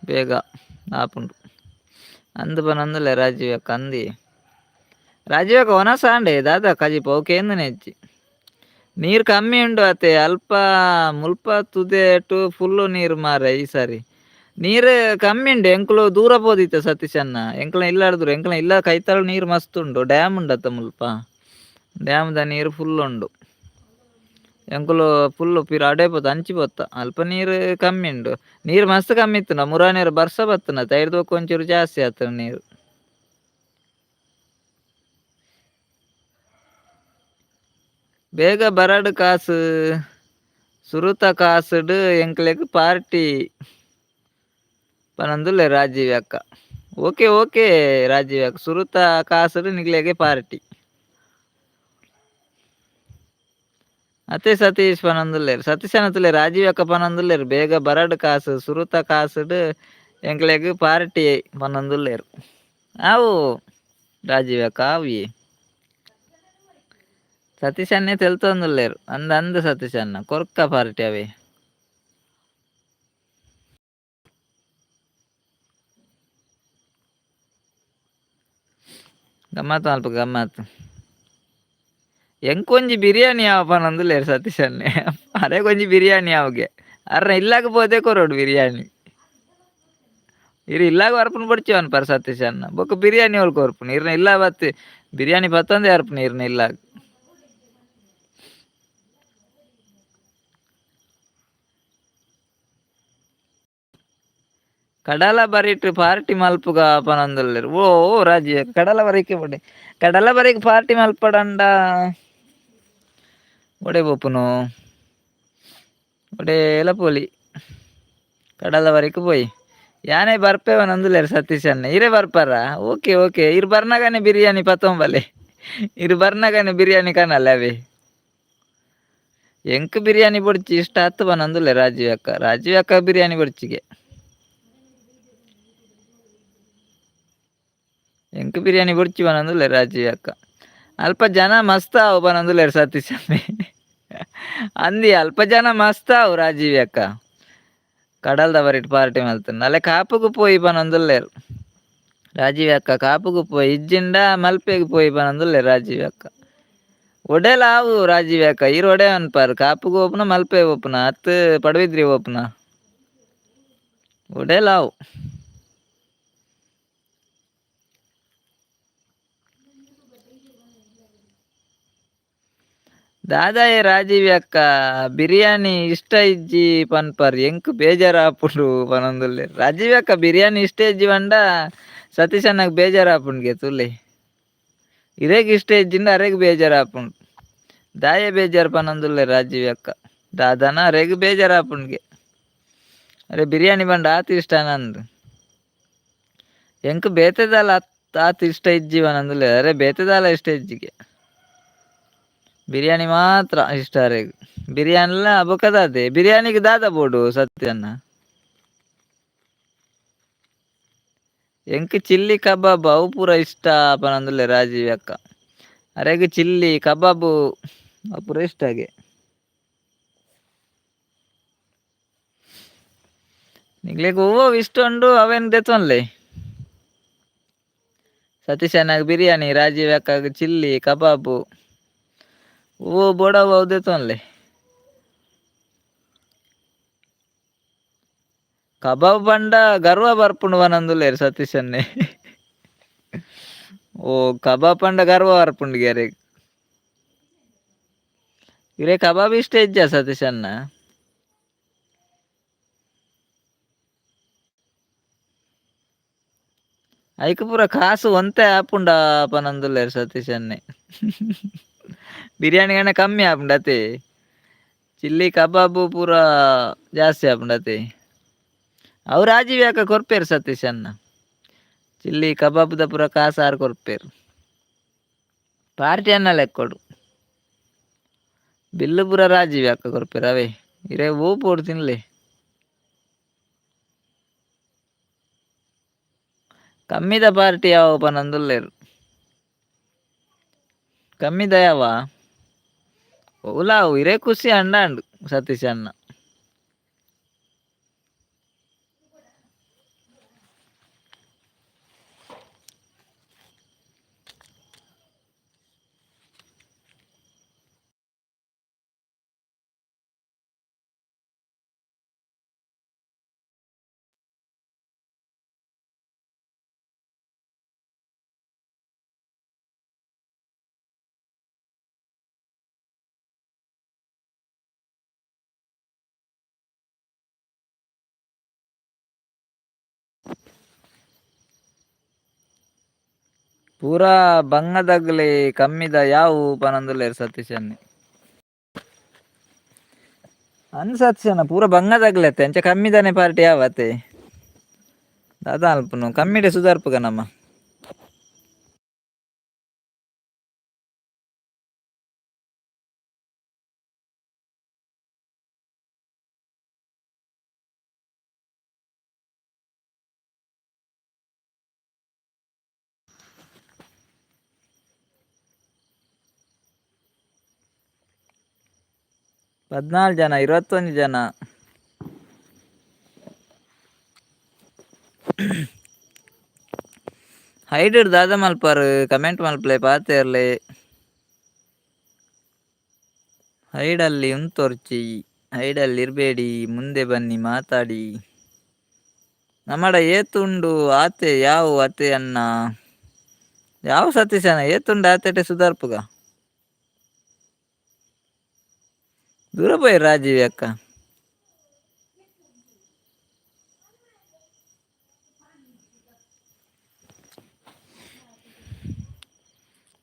ಬೇಗ ಆಪುಂಡು ಅಂದು ಪನೊಂದುಲ್ಲೆ ರಾಜೀವ್ ಅಕ್ಕ ಅಂದಿ ರಾಜೀವ್ ಅಕ್ಕ ಒನಸ ಅಂಡೆ ದಾದ ಕಜಿಪ ಓಕೆ ಎಂದನೆ ಹೆಚ್ಚಿ ನೀರು ಕಮ್ಮಿ ಉಂಡು ಅತ್ತೆ ಅಲ್ಪ ಮುಲ್ಪ ತುದೆ ಟು ಫುಲ್ಲು ನೀರು ಮಾರೆ ಈ ಸಾರಿ ನೀರು ಕಮ್ಮಿ ಉಂಡು ಎಂಕ್ಲು ದೂರ ಪೋದಿತ್ತ ಸತೀಶ್ ಅಣ್ಣ ಎಂಕ್ಲ ಇಲ್ಲಾಡಿದ್ರು ಎಂಕ್ಲ ಇಲ್ಲ ಕೈತಳು ನೀರು ಮಸ್ತ್ ಉಂಡು ಡ್ಯಾಮ್ ಉಂಡತ್ತ ಮುಲ್ಪ ಡ್ಯಾಮ್ದ ನೀರು ಫುಲ್ ಉಂಡು ಎಂಕುಲು ಫುಲ್ಲು ಪಿರ ಅಡೆ ಪೋತ ಅಂಚಿ ಪೋತ ಅಲ್ಪ ನೀರು ಕಮ್ಮಿ ಉಂಡು ನೀರು ಮಸ್ತ್ ಕಮ್ಮಿ ಇತ್ತು ನಾ ಮುರಾನೇರು ಬರ್ಸ ಬತ್ತನ ತೈರ್ದೋಕ್ ಒಂಚೂರು ಜಾಸ್ತಿ ಆತ ನೀರು ಬೇಗ ಬರಡು ಕಾಸು ಸುರುತ ಕಾಸುಡು ಎಂಕ್ಲೆಗ್ ಪಾರ್ಟಿ ಪನಂದುಲ್ಲೆ ರಾಜೀವ್ ಅಕ್ಕ. ಓಕೆ ಓಕೆ ರಾಜೀವ್ ಅಕ್ಕ ಸುರುತ ಕಾಸುಡು ನಿಕ್ಲೆಗೆ ಪಾರ್ಟಿ. ಅತ್ತೆ ಸತೀಶ್ ಪನಂದುಲ್ಲೇರು ಸತೀಶ್ ಅನ್ನತುಲ್ಲೆ ರಾಜೀವ್ ಅಕ್ಕ ಪನಂದುಲ್ಲೇರು ಬೇಗ ಬರಡು ಕಾಸು ಸುರುತ ಕಾಸುಡು ಎಂಕ್ಲೆಗ್ ಪಾರ್ಟಿ ಪನಂದುಲ್ಲೇರು. ಅವು ರಾಜೀವ್ ಅಕ್ಕ ಅವಿ ಸತೀಶ್ ಅನ್ನೇ ತೆಲ್ತೊಂದುಲ್ಲೇರು ಅಂದ ಸತೀಶ್ ಅನ್ನ ಕೊರ್ಕ ಪಾರ್ಟಿ ಅವೇ. ಗಮ್ಮತ್ ಅಲ್ಪ ಗಮ್ಮತ್ ಎಂಕೊಂಜಿ ಬಿರಿಯಾನಿ ಯಾವ ಪನಂದುಲ್ಲೇರು ಸತೀಶ್ ಅನ್ನೆ ಅರೆ ಕೊಂಜಿ ಬಿರಿಯಾನಿ ಅವಗೆ ಅರ್ನ ಇಲ್ಲಾಗ ಪೋದೆ ಕೊರೋಡು ಬಿರಿಯಾನಿ ಇರು ಇಲ್ಲಾಗ ವರ್ಪುನ ಬಡ್ಚಿವನ್ ಪರ್ ಸತೀಶ್ ಅನ್ನ ಬೊಕ್ಕ ಬಿರಿಯಾನಿ ಅವ್ರು ಕೊರ್ಪುನ ಇರ್ನ ಇಲ್ಲ ಬತ್ತಿ ಬಿರಿಯಾನಿ ಪತ್ತೊಂದೇ ಅರ್ಪುನ ಇರ್ನ ಇಲ್ಲಾಗ. ಕಡಲ ಬರಿಟ್ ಪಾರ್ಟಿ ಮಲ್ಪುಗ ಪನಂದುಲ್ಲೇರು ಓ ರಾಜೀವ್ ಕಡಲ ಬರಿಕೆ ಬೊಡೆ ಕಡಲ ಬರಿಕ್ ಪಾರ್ಟಿ ಮಲ್ಪಡಂಡ ಒಡೆ ಬೊಪ್ಪುನು ಒಡೆ ಎಲಪೊಲಿ ಕಡಲ ಬರಿಕ್ ಪೋಯಿ ಯಾನೇ ಬರ್ಪೇವನಂದುಲ್ಲೇರು ಸತೀಶ್ ಅನ್ನ ಇರೇ ಬರ್ಪಾರ. ಓಕೆ ಓಕೆ ಇರು ಬರ್ನಗಾನೆ ಬಿರಿಯಾನಿ ಪತ್ತೊಂಬಲೆ ಇರು ಬರ್ನಗಾನೆ ಬಿರಿಯಾನಿ ಕನಲ್ಲ ಅವೇ ಎಂಕ್ ಬಿರಿಯಾನಿ ಬೊಡ್ಚಿ ಇಷ್ಟ ಹತ್ತು ಪನಂದುಲ್ಲೆ ರಾಜೀವ್ ಅಕ್ಕ ಬಿರಿಯಾನಿ ಬೊಡ್ಚಿಗೆ ಎಂಕ್ ಬಿರಿಯಾನಿ ಬೊಡ್ಚಿ ಪನಂದುಲ್ಲೆ ರಾಜೀವ್ ಅಕ್ಕ. ಅಲ್ಪ ಜನ ಮಸ್ತ್ ಆವು ಪನಂದುಲ್ಲೇರು ಸತೀಶ್ ಅನ್ನೆ ಅಂದಿ ಅಲ್ಪ ಜನ ಮಸ್ತ್ ಆವು ರಾಜೀವ್ ಅಕ್ಕ ಕಡಲ್ದ ಬರಿಟ್ ಪಾರ್ಟಿ ಮಲ್ತುಂಡು ಅಲೆ ಕಾಪುಗು ಪೋಯಿ ಪನಂದುಲ್ಲೇರು ರಾಜೀವ್ ಅಕ್ಕ ಕಾಪುಗು ಪೋಯಿ ಇಜ್ಜಿಂಡ ಮಲ್ಪೆಗ್ ಪೋಯಿ ಪನಂದುಲ್ಲೇರು ರಾಜೀವ್ ಅಕ್ಕ. ಒಡೆಲ ಆವು ರಾಜೀವ್ ಅಕ್ಕ ಇರು ಒಡೆ ಅನ್ಪಾರ್ ಕಾಪುಗು ಓಪುನ ಮಲ್ಪೆ ಓಪುನ ಅತ್ತು ಪಡುಬಿದ್ರಿ ಓಪುನ ಒಡೆಲ ಆವು. ದಾದಾಯೆ ರಾಜೀವ್ ಅಕ್ಕ ಬಿರಿಯಾನಿ ಇಷ್ಟ ಇಜ್ಜಿ ಪನ್ಪರ್ ಎಂಕ್ ಬೇಜಾರ್ ಆಪುಂಡು ಪನೊಂದುಲ್ಲೇರ್. ರಾಜೀವ್ ಅಕ್ಕ ಬಿರಿಯಾನಿ ಇಷ್ಟ ಇಜ್ಜಿ ಪಂಡ ಸತೀಶ್ ಅನ್ನಗ್ ಬೇಜಾರ್ ಆಪುಂಡ್ಗೆ ತುಲೆ ಇರೇಗ್ ಇಷ್ಟ ಇಜ್ಜಿಂಡ ಅರೆಗ್ ಬೇಜಾರ್ ಆಪುಂಡು. ದಾಯೆ ಬೇಜಾರ್ ಪನೊಂದುಲ್ಲೇರ್ ರಾಜೀವ್ ಅಕ್ಕ ದಾದಾನ ಅರೆಗ್ ಬೇಜಾರ್ ಆಪುಂಡ್ಗೆ ಅರೆ ಬಿರಿಯಾನಿ ಪಂಡ ಆತ್ ಇಷ್ಟ ನಂದು ಎಂಕ್ ಬೇತೆದಾಲ ಆತ್ ಇಷ್ಟ ಇಜ್ಜಿ ಪನೊಂದುಲ್ಲೇರ್ ಅರೆ ಬೇತೆದಾಲ ಇಷ್ಟ ಇಜ್ಜಿಗೆ ಬಿರಿಯಾನಿ ಮಾತ್ರ ಇಷ್ಟ ಅರೆಗ್ ಬಿರಿಯಾನಿಲ ಬೊಕ ದಾದೆ ಬಿರಿಯಾನಿಗ್ ದಾದ ಬೋಡು ಸತ್ಯ ಅನ್ನ. ಎಂಕ್ ಚಿಲ್ಲಿ ಕಬಾಬ್ ಅವು ಪೂರ ಇಷ್ಟ ಪನೊಂದುಲ್ಲೆ ರಾಜೀವ್ ಅಕ್ಕ ಅರೆಗ್ ಚಿಲ್ಲಿ ಕಬಾಬು ಅವು ಪೂರ ಇಷ್ಟಗೆ. ನಿಕ್ಲೆಗ್ ಒವ್ವೊವು ಇಷ್ಟ ಉಂಡು ಅವೆನ್ ದೆತೊನ್ಲೆ ಸತೀಶ್ ಅನ್ನಗ್ ಬಿರಿಯಾನಿ ರಾಜೀವ್ ಅಕ್ಕಗ್ ಚಿಲ್ಲಿ ಕಬಾಬು ಒವ್ವೊವು ಬೋಡಾವು ಅವು ದೆತೊನ್ಲೆ. ಕಬಾಬ್ ಪಂಡ ಗರ್ವ ಬರ್ಪುಂಡು ಪನೊಂದುಲ್ಲೇರ್ ಸತೀಶ್ ಅನ್ನೆ ಓ ಕಬಾಬ್ ಪಂಡ ಗರ್ವ ಬರ್ಪುಂಡು ಅರೆಗ್ ಇರೆ ಕಬಾಬ್ ಇಷ್ಟ ಇಜ್ಜ ಸತೀಶ್ ಅನ್ನ ಐಕ್ ಪೂರ ಕಾಸು ಒಂತೆ ಆಪುಂಡ ಪನೊಂದುಲ್ಲೇರ್ ಸತೀಶ್ ಅನ್ನೆ ಬಿರಿಯಾನಿ ಗಣ ಕಮ್ಮಿ ಆಪುಂಡು ಅತೆ ಚಿಲ್ಲಿ ಕಬಾಬು ಪೂರ ಜಾಸ್ತಿ ಆಪುಂಡು ಅತೆ ಅವು ರಾಜೀವ್ ಅಕ್ಕ ಕೊರ್ಪೆರ್ ಸತೀಶ್ ಅನ್ನ ಚಿಲ್ಲಿ ಕಬಾಬ್ದ ಪೂರ ಕಾಸು ಆರ್ ಕೊರ್ಪೆರ್ ಪಾರ್ಟಿ ಅನ್ನ ಲೆಕ್ಕೊಡು ಬಿಲ್ಲು ಪೂರ ರಾಜೀವ್ ಅಕ್ಕ ಕೊರ್ಪೆರ್ ಅವೇ ಇರೆ ಓ ಪೋಡು ತಿನ್ಲೆ. ಕಮ್ಮಿದ ಪಾರ್ಟಿ ಯಾವ ಪನೊಂದುಲ್ಲೇರು ಕಮ್ಮಿದ ಯಾವ ಓಲಾವು ಇರೆ ಖುಷಿ ಅಂಡಾಂಡು ಸತೀಶ್ ಅನ್ನ. ಪೂರಾ ಬಂಗದಗ್ಲಿ ಕಮ್ಮಿದ ಯಾವು ಪನೊಂದುಲ್ಲೇರ್ ಸತೀಶ್ ಅನ್ನೆ ಅನ್ಸತ್ಸನ ಪೂರ ಬಂಗದಾಗ್ಲತ್ತೆ ಅಂಚ ಕಮ್ಮಿದಾನೆ ಪಾರ್ಟಿ ಯಾವತ್ತೆ ದಾದಾ ಅಲ್ಪನು ಕಮ್ಮಿಡೆ ಸುಧಾರ್ಪಗ ನಮ್ಮ ಪದ್ನಾಲ್ಕು ಜನ 21 ಜನ ಹೈಡ್ ದಾದ ಮಲ್ಪಾರು ಕಮೆಂಟ್ ಮಲ್ಪಲೆ ಪಾತೆರ್ಲೆ ಹೈಡಲ್ಲಿ ಉಂತೊರ್ಚಿ ಹೈಡಲ್ಲಿ ಇರಬೇಡಿ ಮುಂದೆ ಬನ್ನಿ ಮಾತಾಡಿ ನಮ್ಮಡ ಏತುಂಡು ಆತೆ ಯಾವ ಅತೆ ಅನ್ನ ಯಾವ ಸತೀಶನ ಏತುಂಡು ಆತೆಟೆ ಸುಧಾರ್ಪುಗ ದೂರ ಪೋಯ್ ರಾಜೀವಿ ಅಕ್ಕ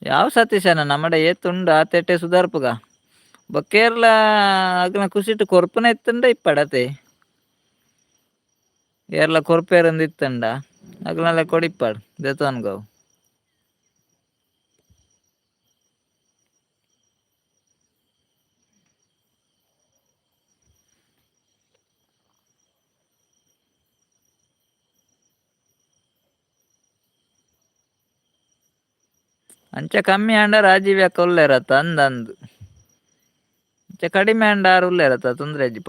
ಯಾವ ಸತೀಶನ ನಮ್ಮಡ ಏತುಂಡು ಆತೆಟೆ ಸುಧಾರ್ಪುಗ ಕೇರಳ ಅಗ್ನ ಕುಸಿಟ್ಟು ಕೊರ್ಪುನ ಇತ್ತಂಡ ಇಪ್ಪಡತೆ ಕೇರಳ ಕೊರ್ಪೇರಂದು ಇತ್ತಂಡ ಅಗ್ನಲ್ಲ ಕೊಡಿಪ್ಪಾಡು ದೇತವನ್ಗಾವ್ ಅಂಚ ಕಮ್ಮಿ ಅಂಡ ರಾಜೀವ್ ಅಕ್ಕ ಉಲ್ಲೇರತ್ತ ಅಂದಂದು ಅಂಚ ಕಡಿಮೆ ಅಂಡ ಆರು ಉಲ್ಲೇರತ್ತ ತೊಂದ್ರೆ ಅಜ್ಜಿ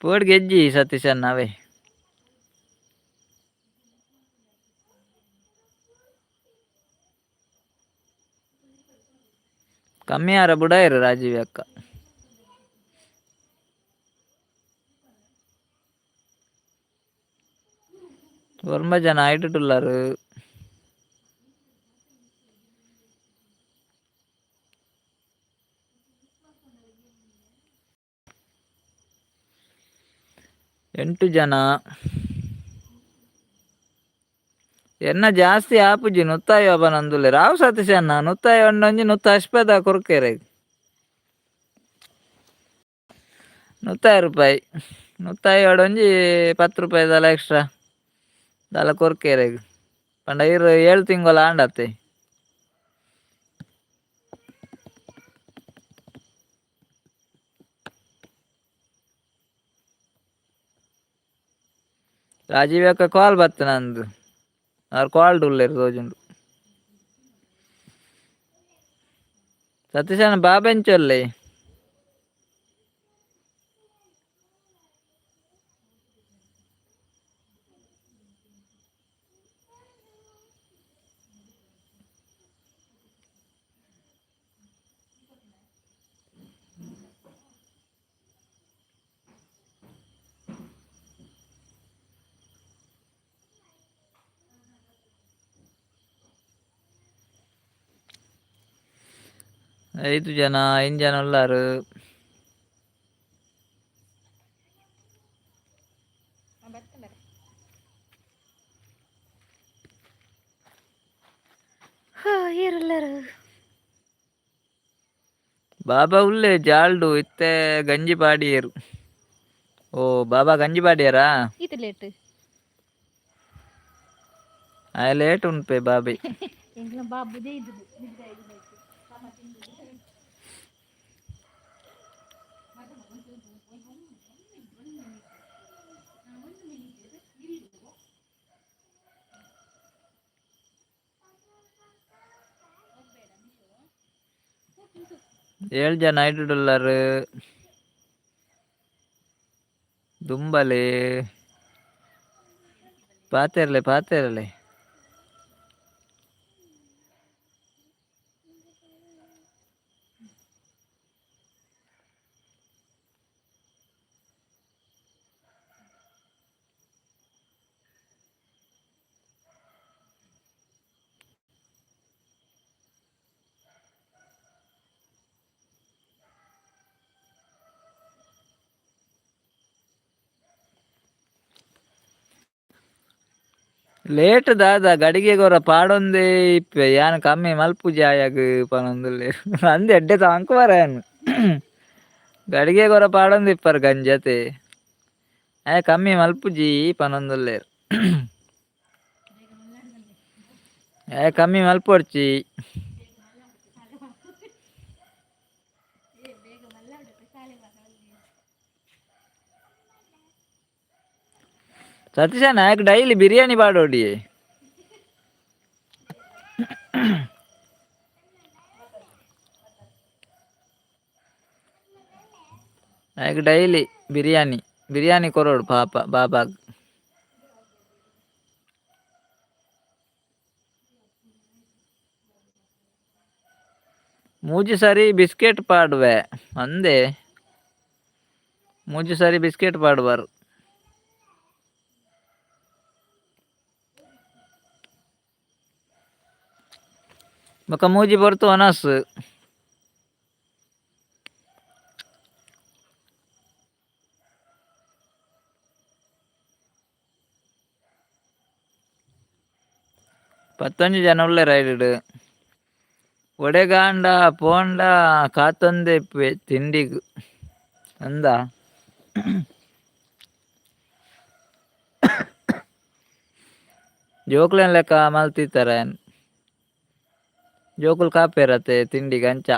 ಪೋಡ್ಗೆಜ್ಜಿ ಸತೀಶ್ ಅಣ್ಣವೇ ಕಮ್ಮಿ ಆರ ಬುಡಾಯಿರು ರಾಜೀವ್ ಅಕ್ಕ ಒರ್ಮ ಜನ ಆಯ್ಟುಳ್ಳಾರು ಎಂಟು ಜನ ಎನ್ನ ಜಾಸ್ತಿ ಆಪುಜಿ ನುತ್ತಾಯಿ ಒಬ್ಬ ನಂದುಲೆ ರಾವ್ ಸತೀಶ್ ಅಣ್ಣ ನುತ್ತಾಯಿ ಒಂಡೊಂಜಿ ನುತ್ತ ಅಶ್ಪದ ಕೊರ್ಕೆರೆ ನುತ್ತಾಯಿ ರೂಪಾಯಿ ನುತ್ತಾಯಿ ಒಡೊಂಜಿ 10 ರೂಪಾಯಿ ದಲ ಎಕ್ಸ್ಟ್ರಾ ದಲ ಕೊರ್ಕೆರೆ ಪಂಡ ಇರು 7 ತಿಂಗಳ ಆಂಡತ್ತೆ ರಾಜೀವ್ ಅಕ್ಕ ಕಾಲ್ ಬತ್ತ ನಂದು ಅವ್ರು ಕಾಲ್ ಉಳ್ಳೇರು ತೋಜುಂಡು ಸತೀಶನ ಬಾಬೆಂಚೊಲ್ಲೆ ಐದು ಜನ ಉಳ್ಳಾರು ಬಾಬಾ ಉಲ್ಲೆ ಜಾಲ್ಡು ಇತ್ತೆ ಗಂಜಿ ಪಾಡಿಯರು ಓ ಬಾಬಾ ಗಂಜಿ ಪಾಡಿಯಾರಾ ಇದು ಲೇಟ್ ಲೇಟ್ ಉಂಟು ಬಾಬಿ ಬಾಬುದೇ ಇದು ಏಳು ಜನ ಐಟುಳ್ಳಾರು ದುಂಬಲೆ ಪಾತೆರ್ಲೆ ಲೇಟ್ ದಾದ ಗಡಿಗೆ ಗೊರ ಪಾಡೊಂದೇ ಇಪ್ಪೆ ಯಾನ್ ಕಮ್ಮಿ ಮಲ್ಪುಜಿ ಆಯಾಗ ಪನೊಂದುಲ್ಲೆ ಅಂದೆ ಎಡ್ಡೆ ಅಂಕು ಬರಯನ್ ಗಡಿಗೆ ಗೊರ ಪಾಡೊಂದಿಪ್ಪರ್ ಗಂಜತೆ ಕಮ್ಮಿ ಮಲ್ಪುಜಿ ಪನೊಂದುಲ್ಲೇರ್ ಕಮ್ಮಿ ಮಲ್ಪೊಡ್ಚಿ ಸತೀಶಣ್ಣ ಯಾಕೆ ಡೈಲಿ ಬಿರಿಯಾನಿ ಪಾಡೋಡಿ ಯಾಕೆ ಡೈಲಿ ಬಿರಿಯಾನಿ ಬಿರಿಯಾನಿ ಕೊರೋಡು ಪಾಪ ಬಾಬಾಗ್ ಮೂಜಿ ಸರಿ ಬಿಸ್ಕೆಟ್ ಪಾಡುವೆ ಅಂದೆ ಮೂಜಿ ಸರಿ ಬಿಸ್ಕೆಟ್ ಪಾಡುವಾರು ಬೊಕ ಮೂಜಿ ಬರ್ತು ಅನಸ್ ಪತ್ತೊಂಜಿ ಜನ ಉಳ್ಳೆ ರೈಡ್ ಒಡೆಗಾಂಡ ಪೋಂಡ ಕಾತೊಂದೆ ತಿಂಡಿಗ್ ಅಂದ ಜೋಕ್ಲೆನ್ ಲೆಕ್ಕ ಮಲ್ತಿತ್ತಾರೆ ಜೋಕುಲ್ ಕಾಪೇರತ್ತೆ ತಿಂಡಿಗೆ ಅಂಚ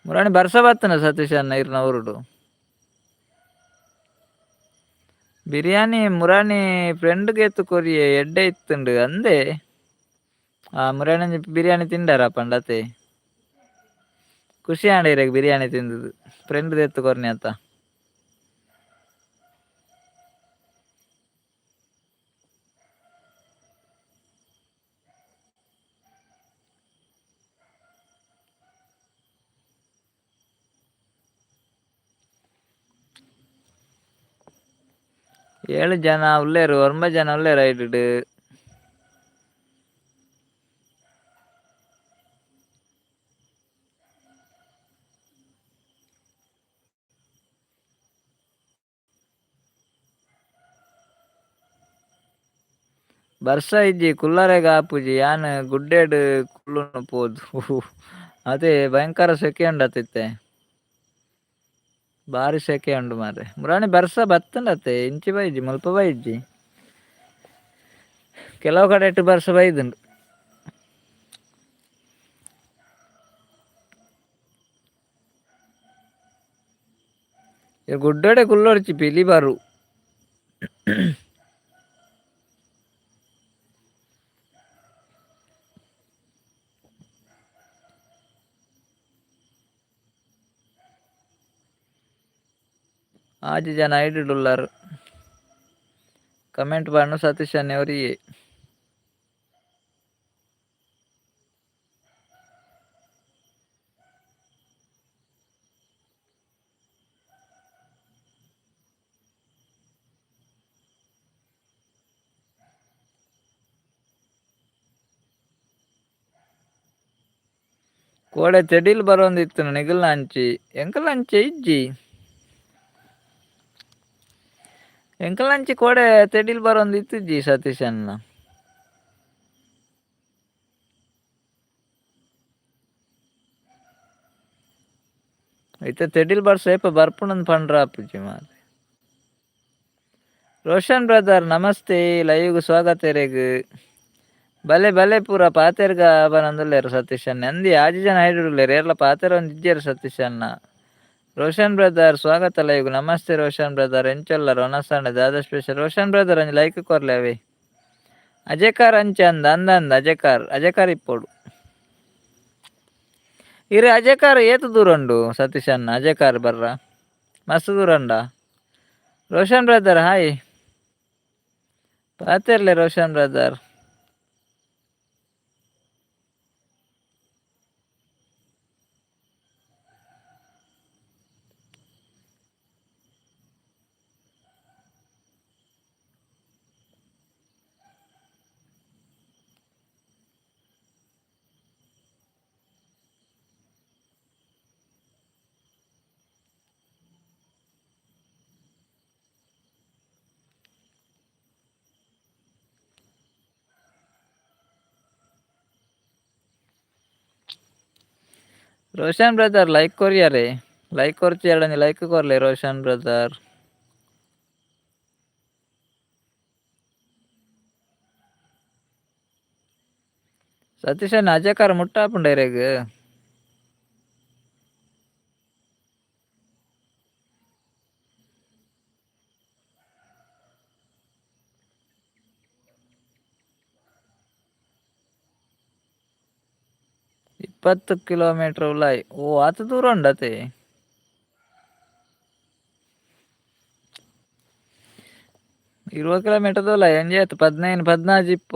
ಮುರಾಣಿ ಬರ್ಸ ಬತ್ತನ ಸತೀಶ್ ಅನ್ನ ಇರ್ನ ಉರುಡು ಬಿರಿಯಾನಿ ಮುರಾಣಿ ಫ್ರೆಂಡ್ಗೆ ಎತ್ತು ಕೊರಿಯೆ ಎಡ್ಡೆ ಇತ್ತುಂಡು ಅಂದೆ ಮುರಾಣಿ ಬಿರಿಯಾನಿ ತಿಂಡಾರ ಪಂಡತೆ ಖುಷಿ ಆಂಡ ಬಿರಿಯಾನಿ ತಿಂದದು ಫ್ರೆಂಡ್ ಎತ್ತು ಕೊರ್ನಿ ಅಂತ ಏಳು ಜನ ಉಳ್ಳೇರು 9 ಜನ ಉಳ್ಳೇರು ಐಡ್ ಬರ್ಸ ಇಜ್ಜಿ ಕುಲ್ಲರೆಗ ಆಪುಜಿ ಯಾನ್ ಗುಡ್ಡೇಡ್ ಕುಲ್ಲುನು ಪೋದು ಅದೇ ಭಯಂಕರ ಸೆಕೆ ಉಂಡತಿತ್ತೆ ಬಾರಿ ಸೆಕೆ ಉಂಡು ಮಾರೆ ಮುರಾಣಿ ಬರ್ಸ ಬತ್ತಂಡತ್ತೆ ಇಂಚಿ ಬೈಜಿ ಮುಲ್ಪ ಬೈಜಿ ಕೆಲವು ಕಡೆ ಇಟ್ಟು ಬರ್ಸ ಬೈದುಂಡು ಗುಡ್ಡಡೆ ಕುಲ್ಲೊಡ್ಚಿ ಪಿಲಿ ಬರು ಆಜಿ ಜನ ಐಡುಳ್ಳಾರು ಕಮೆಂಟ್ ಬಣ್ಣು ಸತೀಶ್ ಅನ್ನೆವರಿಯೇ ಕೋಡೆ ತೆಡಿಲ್ ಬರೋಂದಿತ್ತು ನಿಗಲ್ ಹಂಚಿ ಎಂಕಲ್ ಹಂಚಿ ಇಜ್ಜಿ ಎಂಕಲ್ ಹಂಚಿ ಕೋಡೆ ತೆಡಿಲ್ ಬರೋಂದಿತ್ತು ಜಿ ಸತೀಶ್ ಅನ್ನ ಐತೆ ತೆಡಿಲ್ ಬರ್ಸ ಏಪ ಬರ್ಪುಣಂದ್ ಪಂಡ್ರ ಆಪುಜಿ ಮಾರೆ ರೋಷನ್ ಬ್ರದರ್ ನಮಸ್ತೆ ಲೈವ್ಗೆ ಸ್ವಾಗತ ರೇಗ್ ಬಲೆ ಬಲೆ ಪೂರ ಪಾತೆರ್ಗ ಬನಂದುಲ್ಲೇರು ಸತೀಶ್ ಅನ್ನ ಅಂದಿ ಆಜಿ ಜನ ಹಿಡಿದುಲ್ಲೇರು ಎಲ್ಲ ಪಾತೆರ ಒಂದು ಇಜ್ಜೇರು ಸತೀಶ್ ಅನ್ನ ರೋಷನ್ ಬ್ರದರ್ ಸ್ವಾಗತ ಲೈವ್ ನಮಸ್ತೆ ರೋಷನ್ ಬ್ರದರ್ ಎಂಚೊಲ್ಲರು ಅನಸಂಡ ದಾದಾ ಸ್ಪೆಷಲ್ ರೋಷನ್ ಬ್ರದರ್ ಅಂಜಿ ಲೈಕ್ ಕೊರ್ಲೇವೆ ಅಜಯಕಾರ್ ಅಂಚ ಅಂದ ಅಂದಂದ ಅಜಯಕಾರ್ ಇಪ್ಪೋಡು ಇರೆ ಅಜಯಕಾರ್ ಏತು ದೂರ ಉಂಡು ಸತೀಶ್ ಅನ್ನ ಅಜಯಕಾರ್ ಬರ್ರ ಮಸ್ತ್ ದೂರ ಉಂಡ ರೋಷನ್ ಬ್ರದರ್ ಹಾಯ್ ಪಾತೆರ್ಲೆ Roshan brother Roshan brother like करूया रे लाइक करची आणि लाइक करले रोशन ब्रदर सतीश अजय मुट्टा आपण डायरेक्ट 20 ಕಿಲೋಮೀಟರ್ ಉಲಾಯ್ ಓ ಆತ ದೂರ ಉಂಡತೆ 20 ಕಿಲೋಮೀಟರ್ ದೂರ ಎಂಜಾಯ್ತು 15 14 ಇಪ್ಪ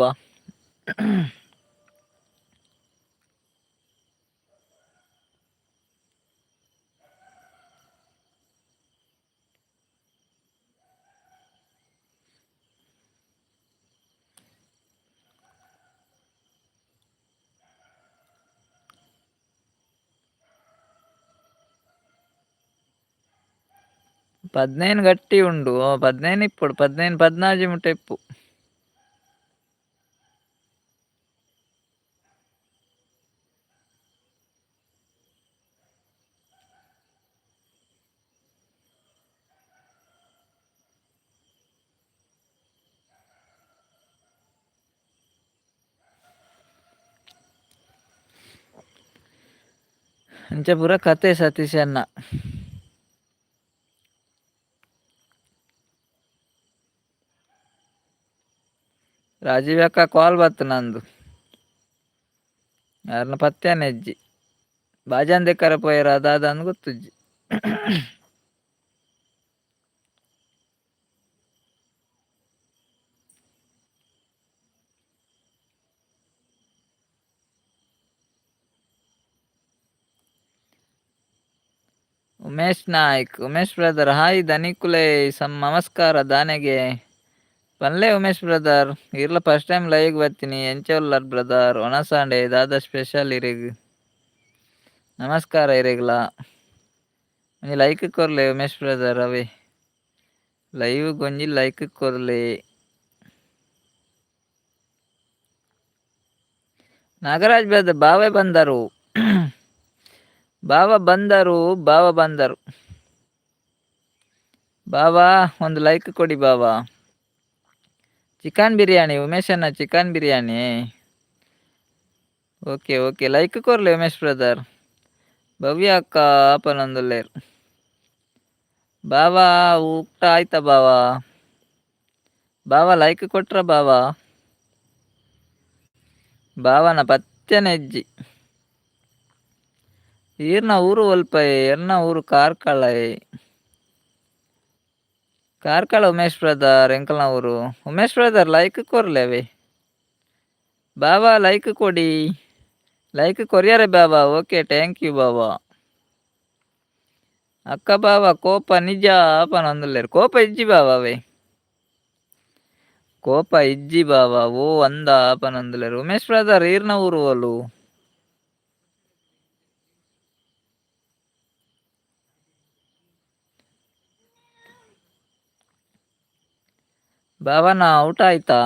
15 గట్టి ఉండు 15 ఇప్పుడు 15 14 ముట్టెప్పు ಅಂಚೆ ಪೂರ ಕತೆ ಸತೀಶ್ ಅಣ್ಣ ರಾಜೀವ್ ಅಕ್ಕ ಕಾಲ್ ಬತ್ತು ನಂದು ಯಾರನ್ನ ಪತ್ತೆನ ಹೆಜ್ಜಿ ಬಾಜಾನ್ ದೆಕ್ಕರ ಪೋಯರ ಅದಾದ ಅಂದ್ ಗೊತ್ತುಜ್ಜಿ ಉಮೇಶ್ ನಾಯ್ಕ್ ಉಮೇಶ್ ಬ್ರದರ್ ಹಾಯ್ ಧನಿಕುಲೆ ನಮಸ್ಕಾರ ದಾನೆಗೆ ಪನ್ಲೆ ಉಮೇಶ್ ಬ್ರದರ್ ಇರ್ಲ ಫಸ್ಟ್ ಟೈಮ್ ಲೈವ್ ಬರ್ತೀನಿ ಎಂಚೋಲ್ಲರ್ ಬ್ರದರ್ ಒಣಸಾಂಡೆ ದಾದ ಸ್ಪೆಷಲ್ ಇರಿಗ್ ನಮಸ್ಕಾರ ಇರಿಗ್ಲ ಒಂಜಿ ಲೈಕ್ ಕೊರ್ಲೆ ಉಮೇಶ್ ಬ್ರದರ್ ಅವೇ ಲೈವ್ ಗೊಂಜಿ ಲೈಕ್ ಕೊರ್ಲೆ ನಾಗರಾಜ್ ಬ್ರದರ್ ಬಾವೆ ಬಂದರು ಬಾವ ಬಂದರು ಬಾವಾ ಒಂದು ಲೈಕ್ ಕೊಡಿ ಬಾವಾ ಚಿಕನ್ ಬಿರಿಯಾನಿ ಉಮೇಶ್ ಅಣ್ಣ chicken biryani okay okay like ಕೊರ್ಲೆ ಉಮೇಶ್ ಬ್ರದರ್ ಭವ್ಯ ಅಕ್ಕ ಆಪನೊಂದುಲ್ಲೇರ್ ಬಾವಾ ಊಟ ಆಯ್ತಾ ಬಾವಾ ಲೈಕ್ ಕೊಟ್ರ ಬಾವನ ಪತ್ತೆನ ಹೆಜ್ಜಿ ಈರ್ನ ಊರು ಒಲ್ಪಯ್ ಎರ್ನ ಊರು ಕಾರ್ಕಳ ಉಮೇಶ್ ಬ್ರದರ್ ಎಂಕಲ್ನ ಊರು ಉಮೇಶ್ ಬ್ರದರ್ ಲೈಕ್ ಕೊರ್ಲೇವೆ ಬಾವಾ ಲೈಕ್ ಕೊಡಿ ಲೈಕ್ ಕೊರಿಯಾರೆ ಬಾಬಾ ಓಕೆ ಥ್ಯಾಂಕ್ ಯು ಬಾಬಾ ಅಕ್ಕ ಬಾವಾ ಕೋಪ ನಿಜ ಆಪನೊಂದುಲ್ಲೇರು ಕೋಪ ಇಜ್ಜಿ ಬಾವೇ ಕೋಪ ಇಜ್ಜಿ ಬಾವಾ ಓ ಅಂದ ಆಪನೊಂದುಲ್ಲೇರು ಉಮೇಶ್ ಬ್ರದರ್ ಈರ್ನ ಊರು ಓಲು ಬಾವನ ಊಟ ಆಯ್ತಾ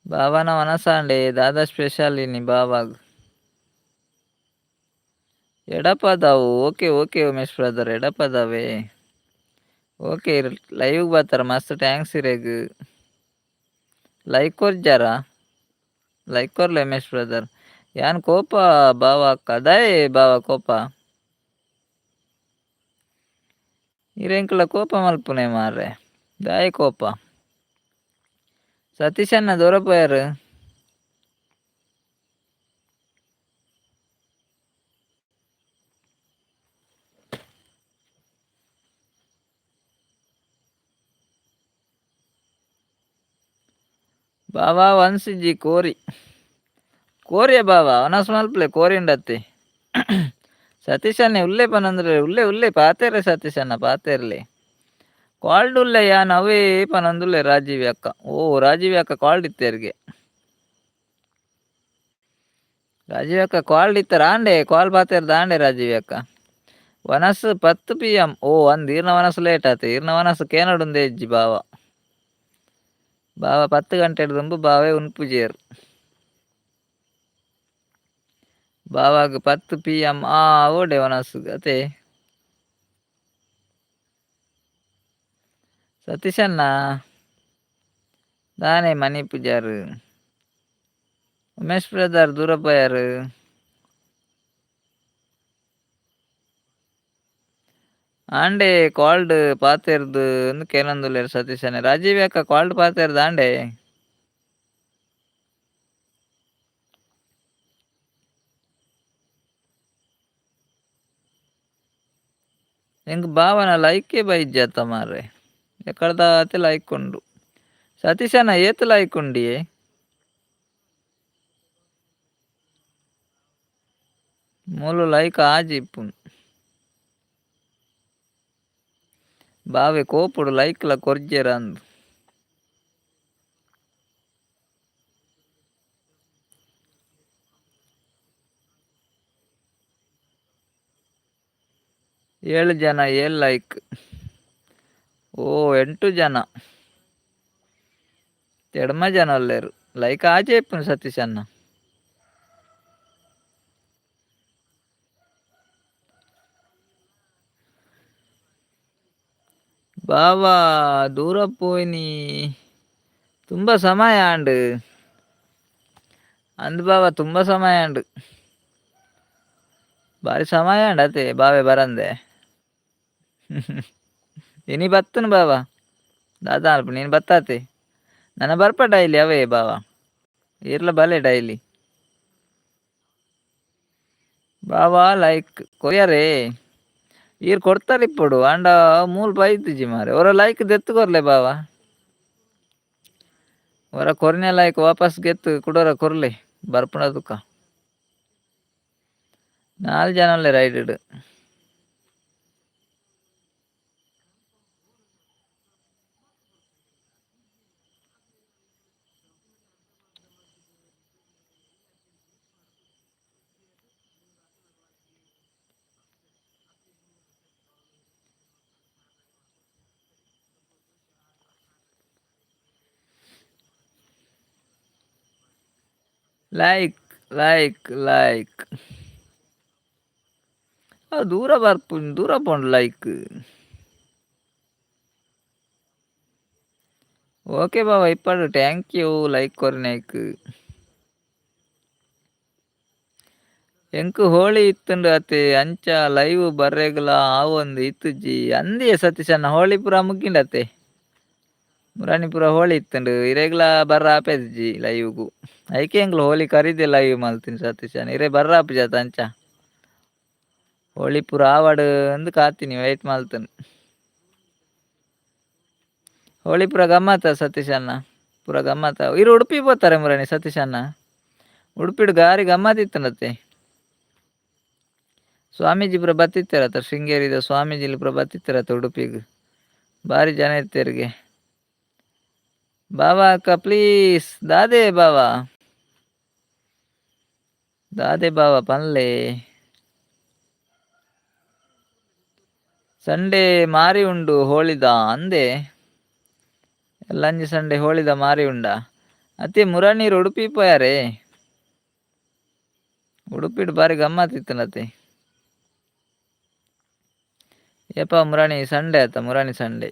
ಬಾವನ ಒನಸಾಂಡೆ ದಾದಾ ಸ್ಪೆಷಲ್ ಇನಿ ಬಾವಾಗ್ Edapadavu okay okay Umesh brother ಎಡಪದಾವೆ ಓಕೆ ಲೈವ್ ಬರ್ತಾರ ಮಸ್ತ್ ಥ್ಯಾಂಕ್ಸ್ ಇರೇಗ್ ಲೈಕ್ ಕೊರ್ಜಾರ ಲೈಕ್ ಕೊರ್ಲೆ ಉಮೇಶ್ ಬ್ರದರ್ ಯಾನ್ ಕೋಪ ಬಾವ ಅಕ್ಕ ದಾಯ್ ಬಾವ ಕೋಪ ಇರೆಂಕಲ ಕೋಪ ಮಲ್ಪುನೆ ಮಾರ್ರೆ ದಾಯ್ ಕೋಪ ಸತೀಶ್ ಅಣ್ಣ ದೊರಪೋಯಾರು ಬಾವಾ ಒನ್ಸಿಜ್ಜಿ ಕೋರಿಯ ಬಾವಾ ಒನಸ್ ಮಲ್ಪಲೆ ಕೋರಿಂಡತ್ತೆ ಸತೀಶ್ ಅಣ್ಣ ಉಲ್ಲೆ ಪನಂದ್ರೆ ಉಲ್ಲೆ ಪಾತೇರೆ ಸತೀಶ್ ಅಣ್ಣ ಪಾತೇರ್ಲೆ ಕಾಲ್ಡ್ ಉಲ್ಲೆ ಯಾನ್ ಅವೇ ಪನಂದುಲ್ಲೆ ರಾಜೀವಿ ಅಕ್ಕ ಓ ರಾಜೀವಿ ಅಕ್ಕ ಕಾಲ್ಡ್ ಇತ್ತೇರ್ಗೆ ರಾಜೀವಿ ಅಕ್ಕ ಕಾಲ್ಡ್ ಇತ್ತರ ಆಂಡೆ ಕಾಲ್ ಪಾತೇರ್ದ ಆಂಡೆ ರಾಜೀವಿ ಅಕ್ಕ ವನಸ್ 10 PM ಓ ಒಂದ್ ಈರ್ನ ವನಸ್ ಲೇಟ್ ಆತೆ ಈರ್ನ ವನಸ್ ಕೇನಡುಂದೆ ಇಜ್ಜಿ ಬಾವ 10 ಗಂಟೆ ದುಂಬು ಬಾವೆ ಉನ್ಪುಜೇರು ಬಾವಾಗ 10 PM ಓಡೆ ವನಸ್ಸು ಅತೆ ಸತೀಶಣ್ಣ ದಾನೆ ಮನಿ ಪೂಜಾರು ಉಮೇಶ್ ಬ್ರದರ್ ದೂರಪ್ಪಯಾರು ಆಂಡೆ ಕಾಲ್ಡ್ ಪಾತೆರ್ದು ಒಂದು ಕೆಲವೊಂದುಲ್ಲೇರು ಸತೀಶಣ್ಣ ರಾಜೀವ್ ಯಾಕ ಕಾಲ್ಡ್ ಪಾತೆರ್ದು ಆಂಡೆ ಎಂಕ್ ಭಾವನ ಲೈಕೆ ಬೈಜ್ಜಾತ ಮಾರ್ರೆ ಎಕ್ಕಡ್ದಾತೆ ಲೈಕ್ ಉಂಡು ಸತೀಶಣ್ಣ ಏತ್ ಲೈಕ್ ಉಂಡಿಯೇ ಮೂಲು ಲೈಕ್ ಆಜಿಪ್ಪುನ್ ಬಾವೆ ಕೋಪುಡು ಲೈಕ್ಲ ಕೊರ್ಜೆರ ಅಂದು 7 ಜನ 7 ಲೈಕ್ ಓ 8 ಜನ ಎಡ್ಮ ಜನ ಒಲ್ಲೆರು ಲೈಕ್ ಆಚೆ ಇಪ್ಪುನು ಸತೀಶ್ ಅಣ್ಣ ಬಾವಾ ದೂರ ಪೋಯ್ನಿ ತುಂಬ ಸಮಯ ಆಂಡ್ ಅಂದ್ ಬಾವ ತುಂಬ ಸಮಯ ಆಂಡ್ ಬಾರಿ ಸಮಯ ಆಂಡ್ ಅತೆ ಬಾವೆ ಬರಂದೆ ಇನಿ ಬತ್ತನು ಬಾವ ದಾದಾ ಅಲ್ಪ ನೀನು ಬತ್ತಾತೆ ನನ್ನ ಬರ್ಪ ಡೈಲಿ ಅವೇ ಬಾವ ಇರ್ಲ ಬಲೆ ಡೈಲಿ ಬಾವಾ ಲೈಕ್ ಕೊರಿಯರೇ ಈರ್ ಕೊಡ್ತಾರೆ ఇప్పుడు ಅಂಡ ಮೂಲ್ ಬೈತಿಜಿ ಮಾರೆ ಅವರ ಲೈಕ್ ದೆತ್ತು ಕೊರ್ಲೆ ಬಾವ ಅವರ ಕೊರ್ನೆ ಲೈಕ್ ವಾಪಸ್ ಗೆತ್ತು ಕುಡೋರ ಕೊರ್ಲೆ ಬರ್ಪುಣ ತುಕ 4 ಜನ ಒಲ್ಲೆ ರೈಡ್ ಲೈಕ್ ಲೈಕ್ ಲೈಕ್ ದೂರ ಬರ್ಪುನ್ ದೂರ ಪೋಂಡು ಲೈಕ್ ಓಕೆ ಬಾವ ಇಪ್ಪಡು ಥ್ಯಾಂಕ್ ಯು ಲೈಕ್ ಕೊರ್ನೆಕ್ ಎಂಕ್ ಹೋಳಿ ಇತ್ತುಂಡು ಅತೆ ಅಂಚ ಲೈವ್ ಬರ್ರೆಗ್ಲ ಆವೊಂದು ಇತ್ತುಜಿ ಅಂದಿಯ ಸತೀಶಣ್ಣ ಹೋಳಿ ಪೂರ ಮುಗ್ಗಿಂಡತೆ ಮುರಾಣಿ ಪೂರ ಹೋಳಿ ಇತ್ತುಂಡು ಇರೆಗ್ಲ ಬರ್ರ ಆಪೆಜ್ಜಿ ಲೈವ್ಗು ಐಕೆ ಎಂಕ್ಲ ಹೋಳಿ ಕರೀದೆ ಲೈವ್ ಮಲ್ತಿನಿ ಸತೀಶಣ್ಣ ಇರೆ ಬರ್ರ ಆಪುಜಾತ ಅಂಚ ಹೋಳಿ ಪೂರ ಆವಡ್ ಅಂದ್ ಕಾತಿನಿ ವೈಟ್ ಮಲ್ತನ್ ಹೋಳಿ ಪೂರ ಗಮ್ಮತ್ತ ಸತೀಶಣ್ಣ ಪೂರ ಗಮ್ಮತ್ತ ಇರು ಉಡುಪಿ ಪೋತಾರೆ ಮುರಾಣಿ ಸತೀಶಣ್ಣ ಉಡುಪಿಡು ಗಾರಿ ಗಮ್ಮತ್ ಇತ್ತಂಡತೆ ಸ್ವಾಮೀಜಿ ಪೂರ ಬತ್ತಿತ್ತಾರತ್ತ ಶೃಂಗೇರಿದ ಸ್ವಾಮೀಜಿಲಿ ಪೂರ ಬತ್ತಿತ್ತಾರತ್ತ ಉಡುಪಿಗೆ ಭಾರಿ ಜನ ಇರ್ತೆರ್ಗೆ ಬಾವಾ ಅಕ್ಕ ಪ್ಲೀಸ್ ದಾದೆ ಬಾವಾ ದಾದೆ ಬಾವಾ ಪನ್ಲೆ ಸಂಡೇ ಮಾರಿ ಉಂಡು ಹೋಳಿದ ಅಂದೆ ಎಲ್ಲಂಜಿ ಸಂಡೆ ಹೋಳಿದ ಮಾರಿ ಉಂಡ ಅತ್ತೆ ಮುರಾಣೀರು ಉಡುಪಿ ಪೋಯಾರೆ ಉಡುಪಿಡು ಬಾರಿ ಗಮ್ಮತ್ ಇತ್ತನತೆ ಏಪ ಮುರಾಣಿ ಸಂಡೆ ಆತ ಮುರಾಣಿ ಸಂಡೆ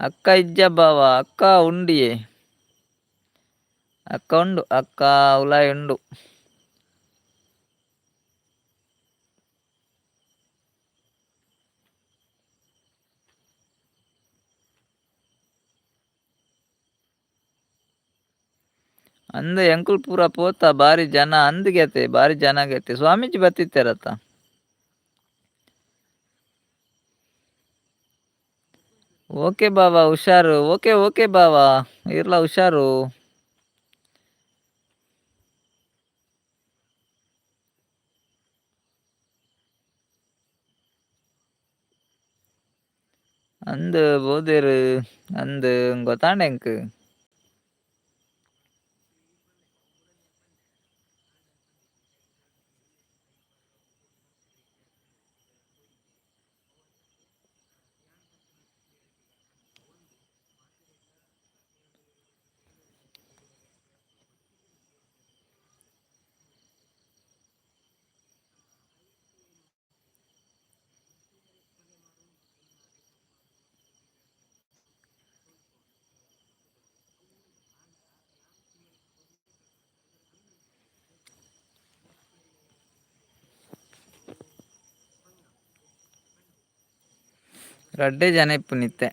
ಅಕ್ಕ ಇಜ್ಜ ಬಾವ ಅಕ್ಕ ಉಂಡಿಯೇ ಅಕ್ಕ ಉಂಡು ಅಕ್ಕ ಉಲಾಯಿ ಉಂಡು ಅಂದ ಎಂಕುಲ್ ಪೂರ ಪೋತ ಬಾರಿ ಜನ ಅಂದ್ಗೆತೆ ಬಾರಿ ಜನ ಗೆತೆ ಸ್ವಾಮೀಜಿ ಬತ್ತಿತ್ತಾರತ್ತ ಓಕೆ ಬಾವಾ ಹುಷಾರು ಓಕೆ ಓಕೆ ಬಾವಾ ಇರ್ಲ ಹುಷಾರು ಅಂದ್ ಬೋದೇರು ಅಂದ್ ಗೊತ್ತಾಂಡ ಎಂಕ್ ರಡ್ಡೆ ಜನ ಇಪ್ಪು ನಿತ್ತೆ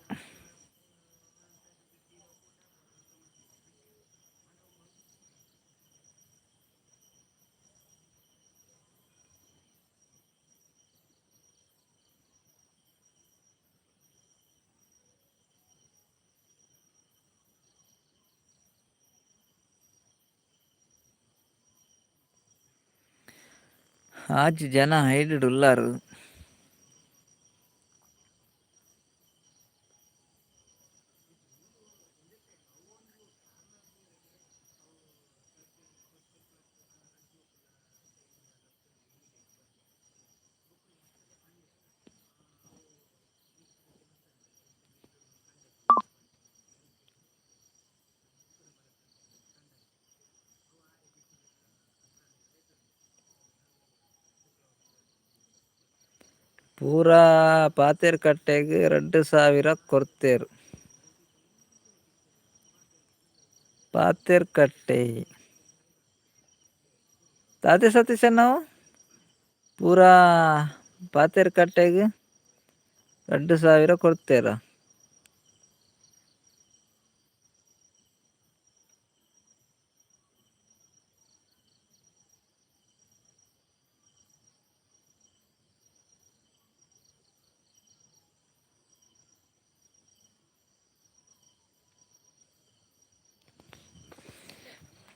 ಆಜ್ ಜನ ಹೈಡ್ ಉಲ್ಲಾರು. ಪೂರಾ ಪಾತೇರ್ ಕಟ್ಟೆಗೆ 2,000 ಕೊಡ್ತೇರು. ಪಾತೇರ್ ಕಟ್ಟೆ ತಾತೆ ಸತೀಶ ನಾವು ಪೂರಾ ಪಾತೇರ್ ಕಟ್ಟೆಗೆ 2,000 ಕೊಡ್ತೇರ.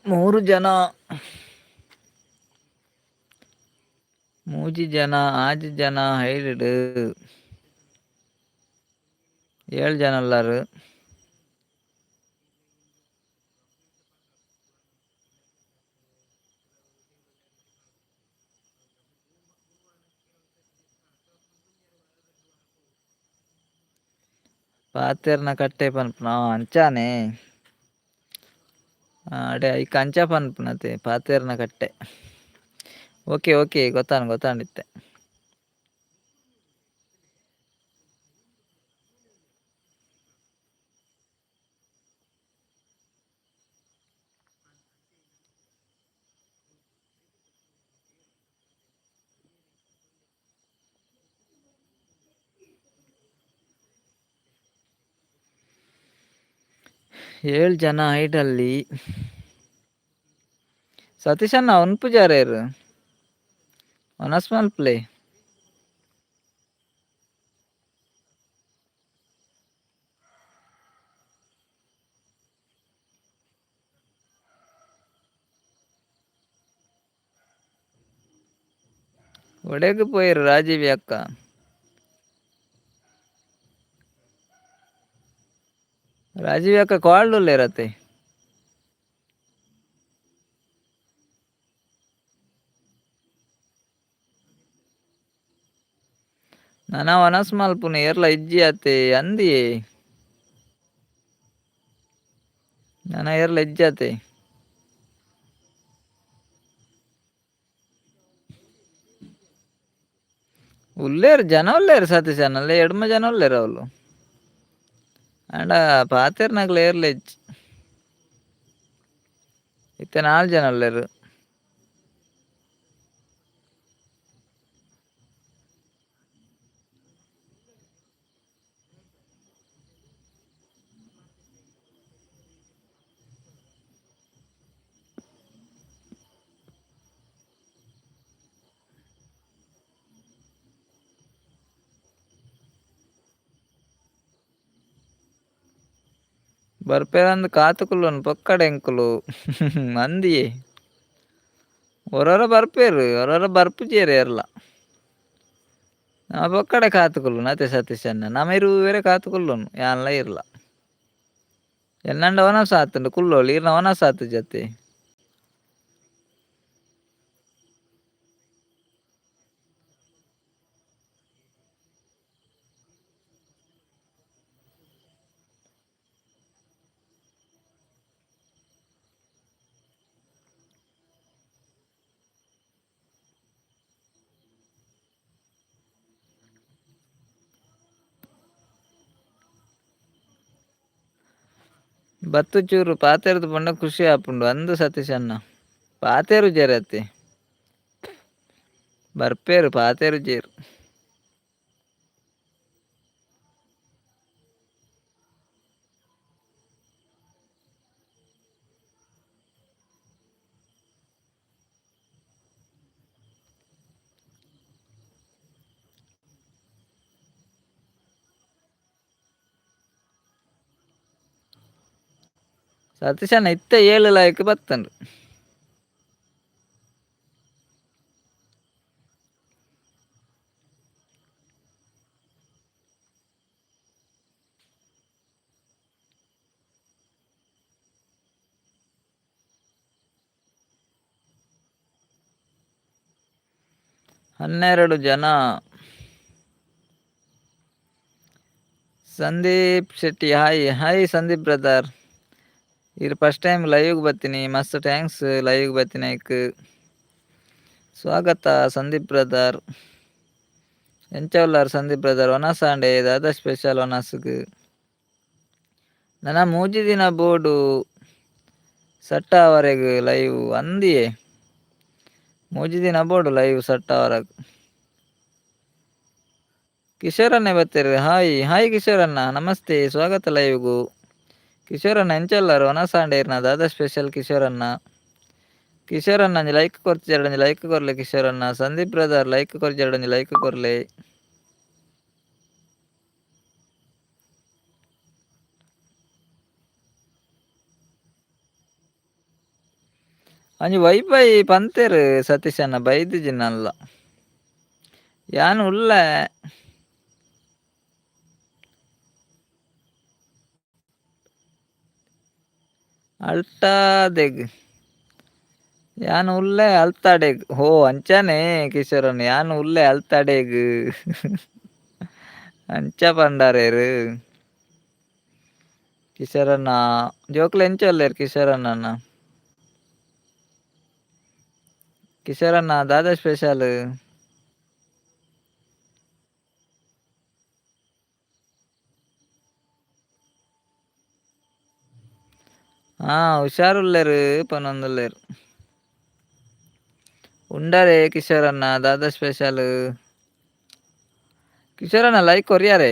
ಮೂರು ಜನ ಮೂಜಿ ಜನ 5 ಜನ ಹೈಡ್ 7 ಜನ ಉಲ್ಲಾರು. ಪಾತೇರ್ನ ಕಟ್ಟೆ ಪನ್ಪುನ ಅಂಚಾನೆ ಅಡೆ ಐ ಕಂಚ ಪನ್ಪುನತೆ ಪಾತೇರ್ನ ಕಟ್ಟೆ. ಓಕೆ ಓಕೆ ಗೊತ್ತಾಂಡಿತ್ತೆ. ಏಳು ಜನ ಹೈಡಲ್ಲಿ ಸತೀಶಣ್ಣ ಅವನ್ ಪೂಜಾರೇರು ಒನಸ್ ಮಲ್ಪ್ಲೆ ಒಡೆಗೆ ಪೋಯಿರು ರಾಜೀವಿ ಅಕ್ಕ. ರಾಜೀವಿ ಅಕ್ಕ ಕಾಲ್ಡುಲ್ಲ ಇರತ್ತೆ. ನಾನ ವನಸ್ ಮಲ್ಪುನೆ ಏರ್ಲ ಇಜ್ಜಿ ಆತೆ ಅಂದಿ ನಾನ ಏರ್ಲ ಇಜ್ಜಾತೆ ಉಲ್ಲೇರು ಜನ ಉಲ್ಲೇರು ಸತೀಶ್ ಅನ್ನಲ್ಲ ಎಡ್ಮ ಜನ ಉಲ್ಲೇರು ಅವಳು ಅಂಡ ಪಾತೇರ್ನಾಗ್ಲ ಏರ್ಲ ಇಜ್ಜಿ ಇತ್ತೆ 4 ಜನ ಉಲ್ಲೇರು. ಬರ್ಪೇರಂದು ಕಾತುಕುಲ್ಲುನ್ ಪೊಕ್ಕಡೆ ಎಂಕುಲು ಮಂದಿ ಒರೊರ ಬರ್ಪೇರು ಒರೊರ ಬರ್ಪುಜೇರು ಏರ್ಲ ನಮ ಪೊಕ್ಕಡೆ ಕಾತುಕುಲ್ಲುನ್ ಅತೆ ಸತೀಶ್ ಅನ್ನ ನಮ ಇರುವೆರೆ ಕಾತುಕುಲ್ಲುನ್ ಯಾನ್ಲ ಇರ್ಲ ಎನ್ನಂಡ ಒನಸ ಆತುಂಡು ಕುಲ್ಲೋಳು ಈರ್ನ ಒನಸ ಆತು ಜತೆ. ಬತ್ತು ಚೂರು ಪಾತೇರ್ದು ಪಂಡ ಖುಷಿ ಆಪುಂಡು ಅಂದು ಸತೀಶ್ ಅನ್ನ ಪಾತೇರು ಜೇರತ್ತೆ ಬರ್ಪೇರು ಪಾತೇರು ಜೇರು. ಸತೀಶ್ ಅಣ್ಣ ಇತ್ತ 7 ಲೈಕ್ ಬತ್ತಂಡು. ಹನ್ನೆರಡು ಜನ. Sandeep Shetty hi hi Sandeep brother. ಇದು ಫಸ್ಟ್ ಟೈಮ್ ಲೈವ್ಗೆ ಬರ್ತೀನಿ. ಮಸ್ತ್ ಥ್ಯಾಂಕ್ಸ್ ಲೈವ್ಗೆ ಬರ್ತೀನಿ. ಸ್ವಾಗತ ಸಂದೀಪ್ ಬ್ರದರ್. ಎಂಚ ಉಲ್ಲಾರ್ ಸಂದೀಪ್ ಬ್ರದರ್ ಒನಸ್ ಆಂಡೆ ದಾದಾ ಸ್ಪೆಷಲ್ ಒನಸ್ಗೆ ನನ್ನ 3 ದಿನ ಬೋರ್ಡು ಸಟ್ಟವರೆಗೆ ಲೈವ್ ಅಂದಿಯೇ 3 ದಿನ ಬೋರ್ಡು ಲೈವ್ ಸಟ್ಟವರೆಗೆ. ಕಿಶೋರನ್ನೇ ಬರ್ತೀರಿ. ಹಾಯ್ ಹಾಯ್ ಕಿಶೋರಣ್ಣ ನಮಸ್ತೆ ಸ್ವಾಗತ ಲೈವ್ಗೂ. ಕಿಶೋರಣ್ಣ ಎಂಚಲ್ಲಾರು ಒನಸಾಂಡೇರ್ನ ದಾದಾ ಸ್ಪೆಷಲ್ ಕಿಶೋರಣ್ಣ. ಕಿಶೋರಣ್ಣ ಲೈಕ್ ಕೊರ್ಚಿ 2 ಲೈಕ್ ಕೊರ್ಲೆ ಕಿಶೋರಣ್ಣ. ಸಂದೀಪ್ ಬ್ರದರ್ ಲೈಕ್ ಕೊರ್ಚಿ 2 ಲೈಕ್ ಕೊರ್ಲೆ. ಅಂಜಿ ವೈಫೈ ಪಂತೇರು ಸತೀಶ್ ಅಣ್ಣ ಬೈದಿಜಿನಲ್ಲ ಯಾನು ಉಲ್ಲ ಅಲ್ಟಾದೆಗ್ ಯಾನು ಉಲ್ಲೆ ಅಲ್ತಾಡೆಗ್. ಹೋ ಅಂಚಾನೆ ಕಿಶೋರನ್ ಯಾನು ಉಲ್ಲೆ ಅಲ್ತಾಡೆಗ್ ಅಂಚ ಪಂಡಾರೇರು ಕಿಶೋರಣ್ಣ ಜೋಕ್ಲೆ ಎಂಚಲ್ಲೇರು ಕಿಶೋರಣ್ಣ. ಕಿಶೋರಣ್ಣ ದಾದಾ ಸ್ಪೆಷಲ್. ಹುಷಾರುಲ್ಲೇರು ಪನೊಂದುಲ್ಲೇರು ಉಂಡರೆ ಕಿಶೋರಣ್ಣ ದಾದಾ ಸ್ಪೆಷಲ್. ಕಿಶೋರಣ್ಣ ಲೈಕ್ ಕೊರಿಯಾರೆ.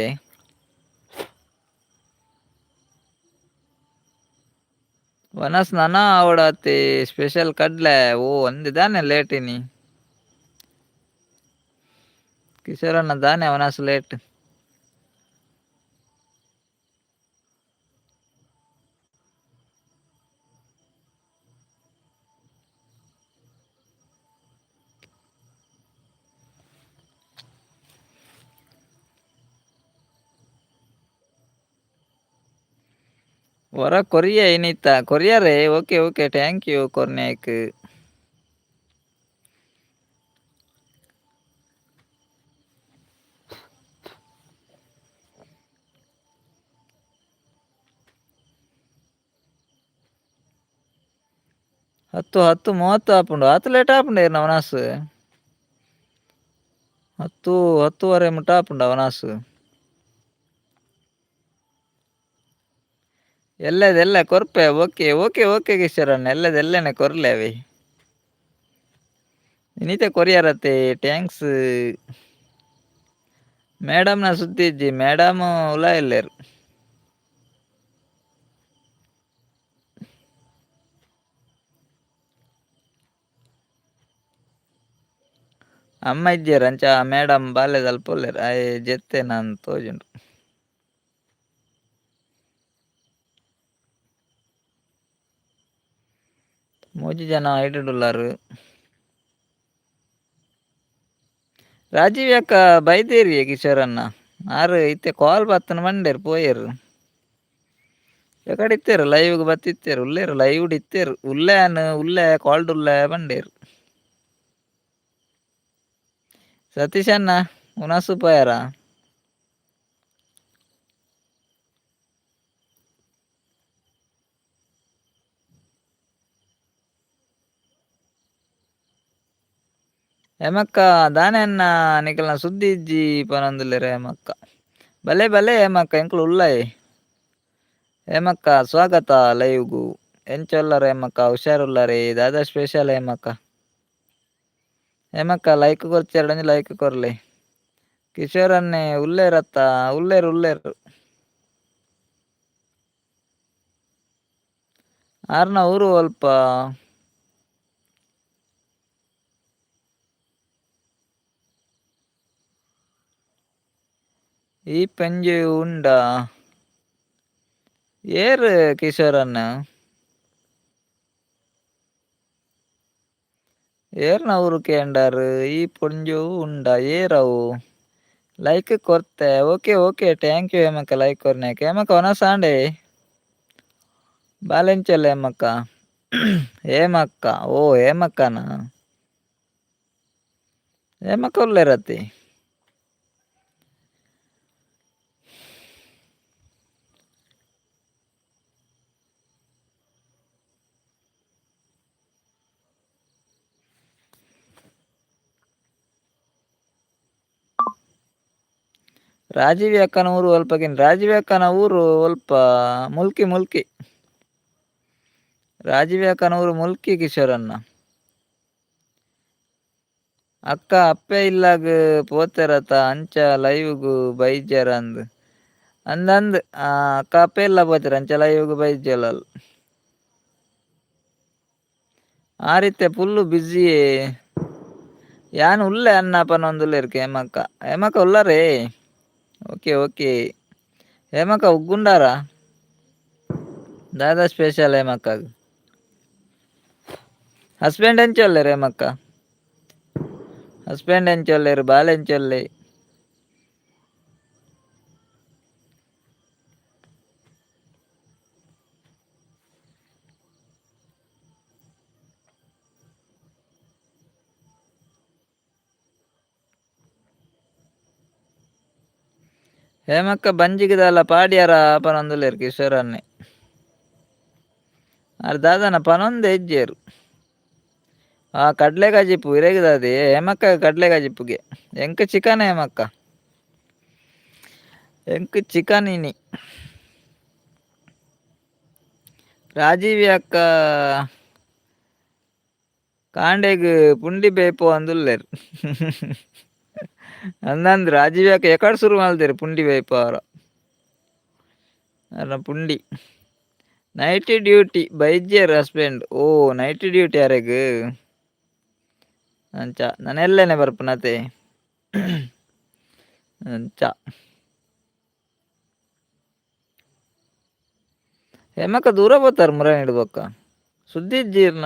ವನಸ್ ನನ ಅವಡತ್ತೆ ಸ್ಪೆಷಲ್ ಕಡ್ಲೆ. ಓ ಒಂದಿದಾನೆ ಲೇಟಿನಿ ಕಿಶೋರಣ್ಣ ದಾನೆ ವನಸ್ ಲೇಟ್. ಹೊರ ಕೊರಿಯ ಏನಿತ್ತ ಕೊರಿಯಾರೆ. ಓಕೆ ಓಕೆ ಥ್ಯಾಂಕ್ ಯು ಕೊರ್ನ್ಯಾಕ್. ಹತ್ತು 30 ಆಪುಂಡು ಆತು ಲೇಟ್ ಆಪುಂಡು ಏರ್ನ ವನಾಸ್ 10-10:30 ಮುಟ್ಟ ಆಪುಂಡು ವನಾಸ್. ಎಲ್ಲದೆಲ್ಲ ಕೊರ್ಪೆ. ಓಕೆ ಓಕೆ ಓಕೆ ಕಿಶೋರಣ್ಣ ಎಲ್ಲದೆಲ್ಲನೆ ಕೊರ್ಲೇವೆ ಇನ್ನಿತೆ ಕೊರಿಯಾರತ್ತೆ ಥ್ಯಾಂಕ್ಸ್. ಮೇಡಮ್ನ ಸುದ್ದಿ ಇಜ್ಜಿ ಮೇಡಮ್ ಉಲ ಎಲ್ಲೇರು. ಅಮ್ಮ ಇಜ್ಜೇರು ಅಂಚ ಮೇಡಮ್ ಬಾಲ್ಯದ ಅಲ್ಪೊಲ್ಲೇರು ಆಯ್ ಜೆತ್ತೆ ನಾನು ತೋಜುಂಡು. ಮೂಜಿ ಜನ ಐಡುಲ್ಲಾರು. ರಾಜೀವ್ ಯಾಕ ಬೈದೇರಿ ಕಿಶೋರಣ್ಣ ಆರು ಇತ್ತೆ ಕಾಲ್ ಬತ್ತನ ಮಂಡೇರು ಪೋಯೇರು. ಎಕಡೆ ಇತ್ತೇರು ಲೈವ್ಗೆ ಬತ್ತಿತ್ತೇರು ಉಲ್ಲೇರು ಲೈವ್ ಇತ್ತೇರು ಉಲ್ಲೆ ಕಾಲ್ಡ್ ಉಲ್ಲೆ ಬಂಡೇರು. ಸತೀಶ್ ಅಣ್ಣ ಉನಸು ಪೋಯಾರ. ಹೇಮಕ್ಕ ದಾನೆ ಅನ್ನ ನಿಕಲ್ನ ಸುದ್ದಿ ಇಜ್ಜಿ ಪನೊಂದುಲ್ಲೇರು ಹೇಮಕ್ಕ. ಭಲೆ ಭಲೆ ಹೇಮಕ್ಕ ಎಂಕ್ಲು ಉಲ್ಲಾಯ್. ಹೇಮಕ್ಕ ಸ್ವಾಗತ ಲೈವ್ಗೂ. ಎಂಚೊಲ್ಲರು ಹೇಮಕ್ಕ ಹುಷಾರುಲ್ಲಾರೆ ದಾದಾ ಸ್ಪೆಷಲ್ ಹೇಮಕ್ಕ. ಹೇಮಕ್ಕ ಲೈಕ್ ಕೊರ್ಚಿ 2 ಲೈಕ್ ಕೊರ್ಲೆ. ಕಿಶೋರನ್ನೇ ಉಲ್ಲೇರತ್ತ ಉಲ್ಲೇರು ಆರ್ನ ಊರು ಅಲ್ಪ. ಈ ಪಂಜೆ ಉಂಡ ಏರು ಕಿಶೋರನ್ನ ಏರ್ನ ಊರು ಕೇಂಡಾರು ಈ ಪೊಂಜು ಉಂಡ ಏರವು ಲೈಕ್ ಕೊರ್ತೆ ಓಕೆ ಓಕೆ ಥ್ಯಾಂಕ್ ಯು ಹೇಮಕ್ಕ ಲೈಕ್ ಕೊರ್ನೆಕ್ ಹೇಮಕ್ಕ ಒನ ಸಾಂಡೆ ಬಾಲೆಂಚಲ್ಲ ಹೇಮಕ್ಕ ಹೇಮಕ್ಕ ಓ ಹೇಮಕ್ಕನ ಹೇಮಕ್ಕ ಒಲ್ಲೆರತಿ ರಾಜೀವಿ ಅಕ್ಕನ ಊರು ಅಲ್ಪಗಿನ್ ರಾಜೀವಿ ಅಕ್ಕನ ಊರು ಸ್ವಲ್ಪ ಮುಲ್ಕಿ ಮುಲ್ಕಿ ರಾಜೀವಿ ಅಕ್ಕನ ಊರು ಮುಲ್ಕಿ ಕಿಶೋರನ್ನ ಅಕ್ಕ ಅಪ್ಪೆ ಇಲ್ಲಾಗ ಪೋತೆರತ ಅಂಚ ಲೈವ್ಗು ಬೈಜರ ಅಂದ್ ಅಕ್ಕ ಅಪ್ಪೆ ಇಲ್ಲ ಪೋತೆರ ಅಂಚ ಲೈವ್ಗು ಬೈಜಲಲ್ ಆ ರೀತಿ ಫುಲ್ಲು ಬ್ಯುಸಿ ಯಾನ್ ಉಳ್ಳೆ ಅನ್ನ ಪನೊಂದುಲ್ಲೆರ್ ಹೇಮಕ್ಕ ಹೇಮಕ್ಕ ಉಳ್ಳಾರೆ ಓಕೆ ಓಕೆ ಹೇಮಕ್ಕ ಉಗ್ಗುಂಡಾರ ದಾದಾ ಸ್ಪೆಷಲ್ ಹೇಮಕ್ಕ ಹಸ್ಬೆಂಡ್ ಎಂಚೊಲ್ಲೆರ್ ಹೇಮಕ್ಕ ಹಸ್ಬೆಂಡ್ ಎಂಚೊಲ್ಲೆರ್ ಬಾಲೆಂಚೊಲ್ಲೆ ಹೇಮಕ್ಕ ಬಂಜಿಗಿದಲ್ಲ ಪಾಡ್ಯಾರ ಪನೊಂದುಲ್ಲೆರ್ ಕಿಶೋರನ್ನೇ ಅರ್ ದಾದಾನ ಪನೊಂದು ಹೆಜ್ಜೆರು ಕಡ್ಲೆ ಕಾಜಿಪ್ಪು ಇರೇಗದಾದಿ ಹೇಮಕ್ಕ ಕಡ್ಲೆ ಕಾಜಿಪ್ಪುಗೆ ಎಂಕ್ ಚಿಕನ್ ಹೇಮಕ್ಕ ಎಂಕ್ ಚಿಕನ್ ಇನಿ ರಾಜೀವಿ ಅಕ್ಕ ಕಾಂಡೆಗ್ ಪುಂಡಿ ಬೇಪು ಅಂದುಲ್ಲೆರ್ ಅಂದಂದು ರಾಜೀವಿ ಅಕ್ಕ ಎಕಡೆ ಶುರು ಮಲ್ದೆರ್ ಪುಂಡಿ ಬೇಪು ಅವರ ಅಲ್ಲ ಪುಂಡಿ ನೈಟ್ ಡ್ಯೂಟಿ ಬೈಜ್ಯರ್ ಹಸ್ಬೆಂಡ್ ಓ ನೈಟ್ ಡ್ಯೂಟಿ ಯಾರೆಗ್ ಅಂಚ ನಾನು ಎಲ್ಲೇನೆ ಬರ್ಪುನತೆ ಅಂಚ ಹೇಮಕ್ಕ ದೂರ పోతారు ಮುರಾನಿಡ್ ಬೊಕ್ಕ ಸುದ್ದಿ ಇಜ್ಜಿರ್ನ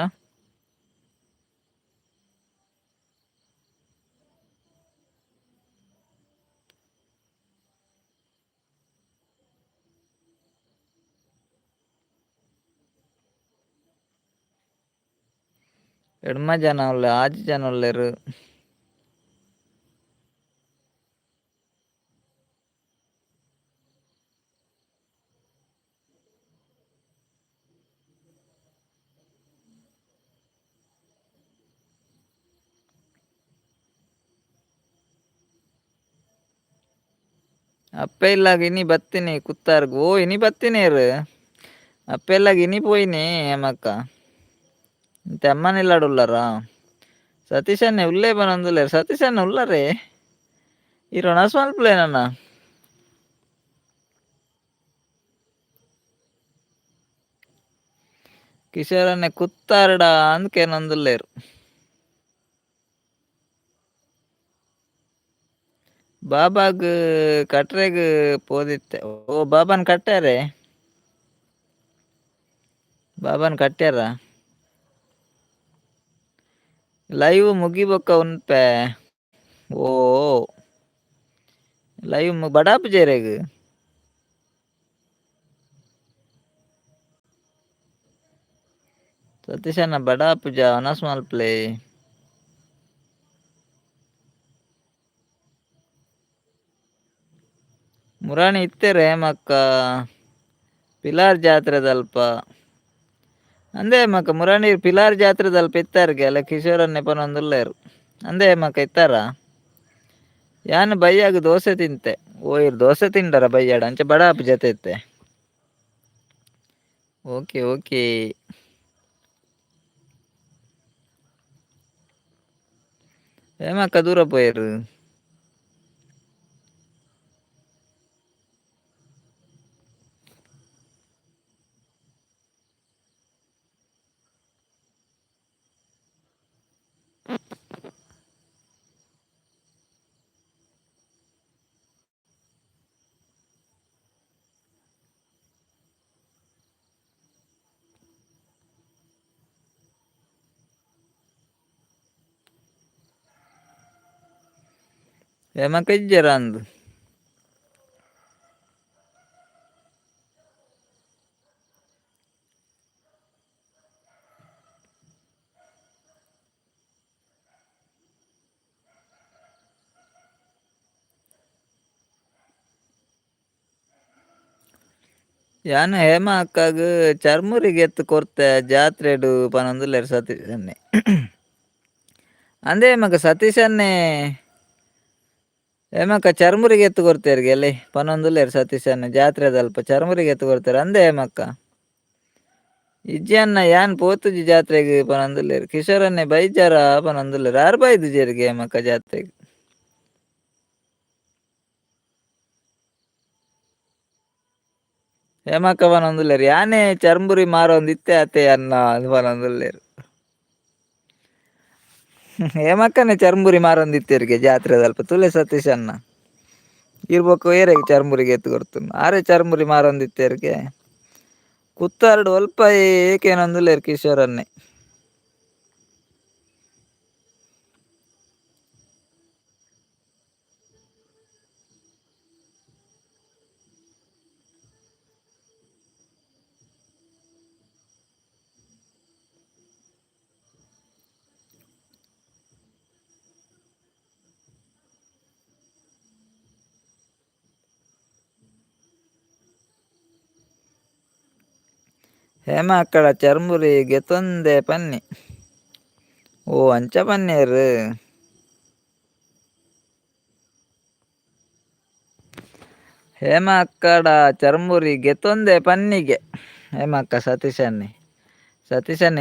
ಎಡ್ಮ ಜನ ಉಳ್ಳೆ ಆಜಿ ಜನ ಉಳ್ಳೆರು ಅಪ್ಪ ಇಲ್ಲಾಗ ಇನಿ ಬತ್ತಿನಿ ಕುತ್ತಾರ್ಗು ಓ ಇನಿ ಬತ್ತಿನೇರು ಅಪ್ಪ ಇಲ್ಲಾಗ ಇನಿ ಪೋಯಿನಿ ಹೇಮಕ್ಕ ತೆಮ್ಮನ ಇಲ್ಲಾಡು ಉಳ್ಳಾರ ಸತೀಶ್ ಅಣ್ಣ ಉಳ್ಳೇ ಬನೊಂದುಲ್ಲೆರ್ ಸತೀಶ್ ಅಣ್ಣ ಉಳ್ಳಾರೆ ಈ ರೊಣಸ್ ಮಲ್ಪುಲೆ ನನ್ನ ಕಿಶೋರನ್ನೇ ಕುತ್ತಾರ್ಡ ಅಂದ್ಕೇನೊಂದುಲ್ಲೇರು ಬಾಬಾಗ್ ಕಟ್ರೆಗ್ ಪೋದಿತ್ತೆ ಓ ಬಾಬಾನ್ ಕಟ್ಟಾರೆ ಬಾಬಾನ್ ಕಟ್ಟ್ಯಾರ ಲೈವ್ ಮುಗಿಬೊಕ್ಕ ಉನ್ಪೆ ಓ ಲೈವ್ ಬಡಾಪ್ ಜೇರೆಗ್ ಸತೀಶ್ ಅಣ್ಣ ಬಡಾಪುಜ ಒನಸ್ ಮಲ್ಪಲೆ ಮುರಾಣಿ ಇತ್ತೇರು ಹೇಮಕ್ಕ ಪಿಲಾರ್ ಜಾತ್ರೆದಲ್ಪ ಅಂದೇ ಹೇಮಕ್ಕ ಮುರಾಣಿ ಪಿಲಾರ್ ಜಾತ್ರೆದಲ್ಪ ಇತ್ತಾರ್ಗೆ ಅಲ್ಲ ಕಿಶೋರನ್ನೇ ಪನೊಂದುಲ್ಲೆರು ಅಂದೇ ಹೇಮಕ್ಕ ಇತ್ತಾರ ಯಾನ್ ಬೈಯಾಗ ದೋಸೆ ತಿಂತೆ ಓಯ್ರು ದೋಸೆ ತಿಂಡಾರ ಬೈಯಾಡ ಅಂಚೆ ಬಡಾಪ್ ಜೊತೆ ಇತ್ತೆ ಓಕೆ ಓಕೆ ಹೇಮಕ್ಕ ದೂರ ಪೋಯರು ಏಮಕ್ಕ ಇಜ್ಜರ ಅಂದು ಯಾನ ಹೇಮ ಅಕ್ಕಾಗ ಚರ್ಮುರಿಗೆ ಎತ್ತು ಕೊರ್ತೆ ಜಾತ್ರೆಡು ಪನೊಂದುಲ್ಲೆರ್ ಸತೀಶನ್ನೆ ಅಂದೇ ಮಗ ಸತೀಶನ್ನೇ ಏಮಕ್ಕ ಚರ್ಮುರಿಗೆ ಎತ್ತು ಕೊರ್ತೇರ್ಗೆ ಅಲ್ಲಿ ಪನೊಂದುಲ್ಲೆರ್ ಸತೀಶನ್ನೆ ಜಾತ್ರೆದ ಅಲ್ಪ ಚರ್ಮುರಿಗೆ ಎತ್ತು ಕೊಡ್ತಾರೆ ಅಂದೇ ಹೇಮಕ್ಕ ಇಜ್ಜಿ ಅನ್ನ ಯಾನ್ ಪೋತುಜಿ ಜಾತ್ರೆಗ್ ಪನೊಂದುಲ್ಲೆರ್ ಕಿಶೋರನ್ನೇ ಬೈಜಾರ ಪನೊಂದುಲ್ಲೆರ್ ಆರ್ ಬೈದುಜೆರ್ಗೆ ಹೇಮಕ್ಕ ಜಾತ್ರೆಗ್ ಹೇಮಕ್ಕ ಪನೊಂದುಲ್ಲೆರ್ ಯಾನೇ ಚರ್ಮುರಿ ಮಾರೊಂದು ಇತ್ತೆ ಆತೆ ಅನ್ನ ಪನೊಂದುಲ್ಲೆರ್ ಹೇಮಕ್ಕನೆ ಚರ್ಮುರಿ ಮಾರೊಂದಿತ್ತೆರ್ಗೆ ಜಾತ್ರೆದ ಅಲ್ಪ ತುಲೆ ಸತೀಶ್ ಅನ್ನ ಇರ್ಬೇಕು ಏರೆಗ್ ಚರ್ಮುರಿಗೆ ಎತ್ತು ಕೊರ್ತುಂಡು ಆರೇ ಚರ್ಮುರಿ ಮಾರೊಂದಿತ್ತೆರ್ಗೆ ಕುತ್ತಾರ್ಡು ಒಲ್ಪ ಏಕೇನೊಂದುಲ್ಲೆರ್ ಕಿಶೋರನ್ನೇ ಹೇಮ ಅಕ್ಕಡ ಚರ್ಮುರಿ ಗೆತೊಂದೆ ಪನ್ನಿ ಓ ಅಂಚ ಪನ್ನೆರ್ ಹೇಮ ಅಕ್ಕಡ ಚರ್ಮುರಿ ಗೆತೊಂದೆ ಪನ್ನಿಗೆ ಹೇಮ ಅಕ್ಕ ಸತೀಶನ್ನೇ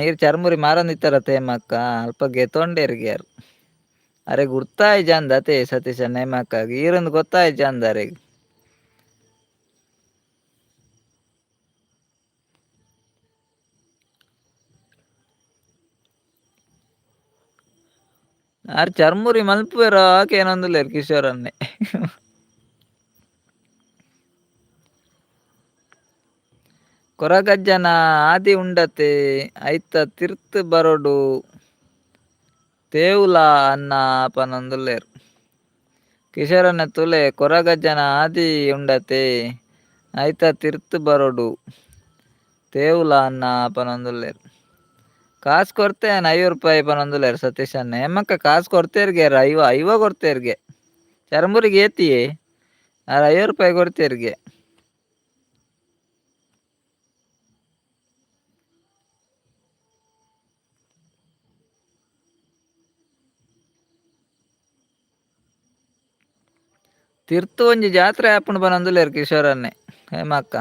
ಈರ್ ಚರ್ಮುರಿ ಮಾರೊಂದಿತ್ತಾರತ್ತೆ ಹೇಮ ಅಕ್ಕ ಅಲ್ಪ ಗೆತೊಂಡೆರ್ಗೆ ಯಾರು ಅರೆ ಗುರ್ತಾಯ್ ಜಾಂದ್ ಅತೆ ಸತೀಶನ್ನ ಹೇಮ ಅಕ್ಕಗ್ ಈರೊಂದು ಗೊತ್ತಾಯ್ ಜಾಂದ್ ಅರೆಗ್ ಆರ್ ಚರ್ಮುರಿ ಮಲ್ಪುವೆರ ಆಕೇನೊಂದುಲ್ಲೆರ್ ಕಿಶೋರನ್ನೇ ಕೊರಗಜ್ಜನ ಆದಿ ಉಂಡತೆ ಐತ ತಿರ್ತ್ ಬರೊಡು ತೇವುಲ ಅನ್ನ ಪನೊಂದುಲ್ಲೆರ್ ಕಿಶೋರನ್ನ ತುಲೆ ಕೊರಗಜ್ಜನ ಆದಿ ಉಂಡತೆ ಐತ ತಿರ್ತ್ ಬರೊಡು ತೇವುಲ ಅನ್ನ ಪನೊಂದುಲ್ಲೆರ್ ಕಾಸ್ ಕೊರ್ತೆನ್ 50 ರೂಪಾಯಿ ಪನೊಂದುಲ್ಲೆರ್ ಸತೀಶನ್ನೇ ಹೇಮಕ್ಕ ಕಾಸ್ ಕೊರ್ತೆರ್ಗೆ ಐವ ಕೊರ್ತೆರ್ಗೆ ಚರ್ಮುರಿಗೆ ಏತಿಯೇ ಆರ್ 50 ರೂಪಾಯಿ ಕೊರ್ತೆರ್ಗೆ ತಿರ್ತ್ ಒಂಜಿ ಜಾತ್ರೆ ಆಪುಂಡು ಪನೊಂದುಲ್ಲೆರ್ ಕಿಶೋರನ್ನೇ ಹೇಮಕ್ಕ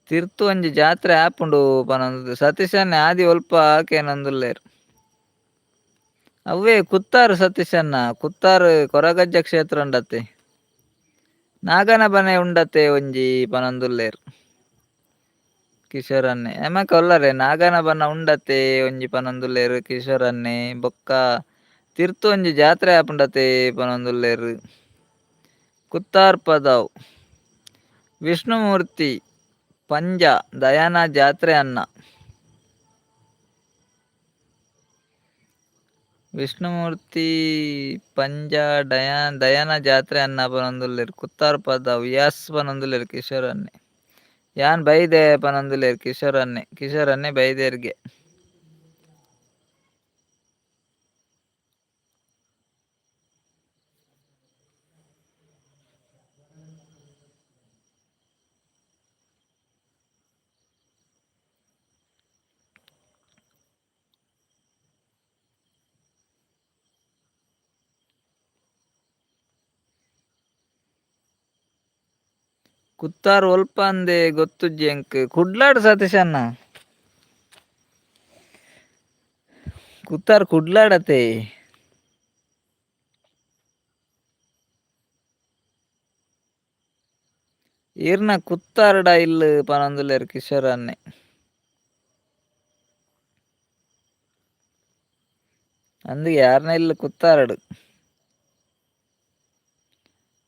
ತಿರ್ತ್ ಒಂಜಿ ಜಾತ್ರೆ ಆಪುಂಡು ಪನೊಂದು ಸತೀಶನ್ನೇ ಆದಿ ಒಲ್ಪ ಆಕೇನೊಂದುಲ್ಲೆರ್ ಅವ್ವೆ ಕುತ್ತಾರ್ ಸತೀಶನ್ನ ಕುತ್ತಾರ್ ಕೊರಗಜ್ಜ ಕ್ಷೇತ್ರ ಉಂಡತೆ ನಾಗನ ಬನೆ ಉಂಡತೆ ಒಂಜಿ ಪನೊಂದುಲ್ಲೆರ್ ಕಿಶೋರನ್ನೇ ಹೇಮಕ್ಕ ಒಲ್ಲರೆ ನಾಗನ ಬನ ಉಂಡತೆ ಒಂಜಿ ಪನೊಂದುಲ್ಲೆರ್ ಕಿಶೋರನ್ನೇ ಬೊಕ್ಕ ತಿರ್ತ್ ಒಂಜಿ ಜಾತ್ರೆ ಆಪುಂಡತೆ ಪನೊಂದುಲ್ಲೆರ್ ಕುತ್ತಾರ್ ಪದವ್ ವಿಷ್ಣುಮೂರ್ತಿ ಪಂಜ ದಯಾನ ಜಾತ್ರೆ ಅನ್ನ ವಿಷ್ಣುಮೂರ್ತಿ ಪಂಜ ದಯಾನ ಜಾತ್ರೆ ಅನ್ನ ಪನೊಂದುಲ್ಲೆರ್ ಕುತ್ತಾರ್ ಪದವ್ ಯಾಸ್ ಪನೊಂದುಲ್ಲೆರ್ ಕಿಶೋರನ್ನೇ ಯಾನ್ ಬೈದೆ ಪನೊಂದುಲ್ಲೆರ್ ಕಿಶೋರನ್ನೇ ಬೈದೆರ್ಗೆ ಕುತ್ತಾರ್ ಒಲ್ಪ ಅಂದೆ ಗೊತ್ತುಜ್ಜಿ ಎಂಕ್ ಕುಡ್ಲಾಡ್ ಸತೀಶನ್ನ ಕುತ್ತಾರ್ ಕುಡ್ಲಾಡತೆ ಈರ್ನ ಕುತ್ತಾರ್ಡ ಇಲ್ಲ್ ಪನೊಂದುಲ್ಲೆರ್ ಕಿಶೋರನ್ನೇ ಅಂದಿಗೆ ಯಾರ್ನ ಇಲ್ಲ್ ಕುತ್ತಾರ್ಡ್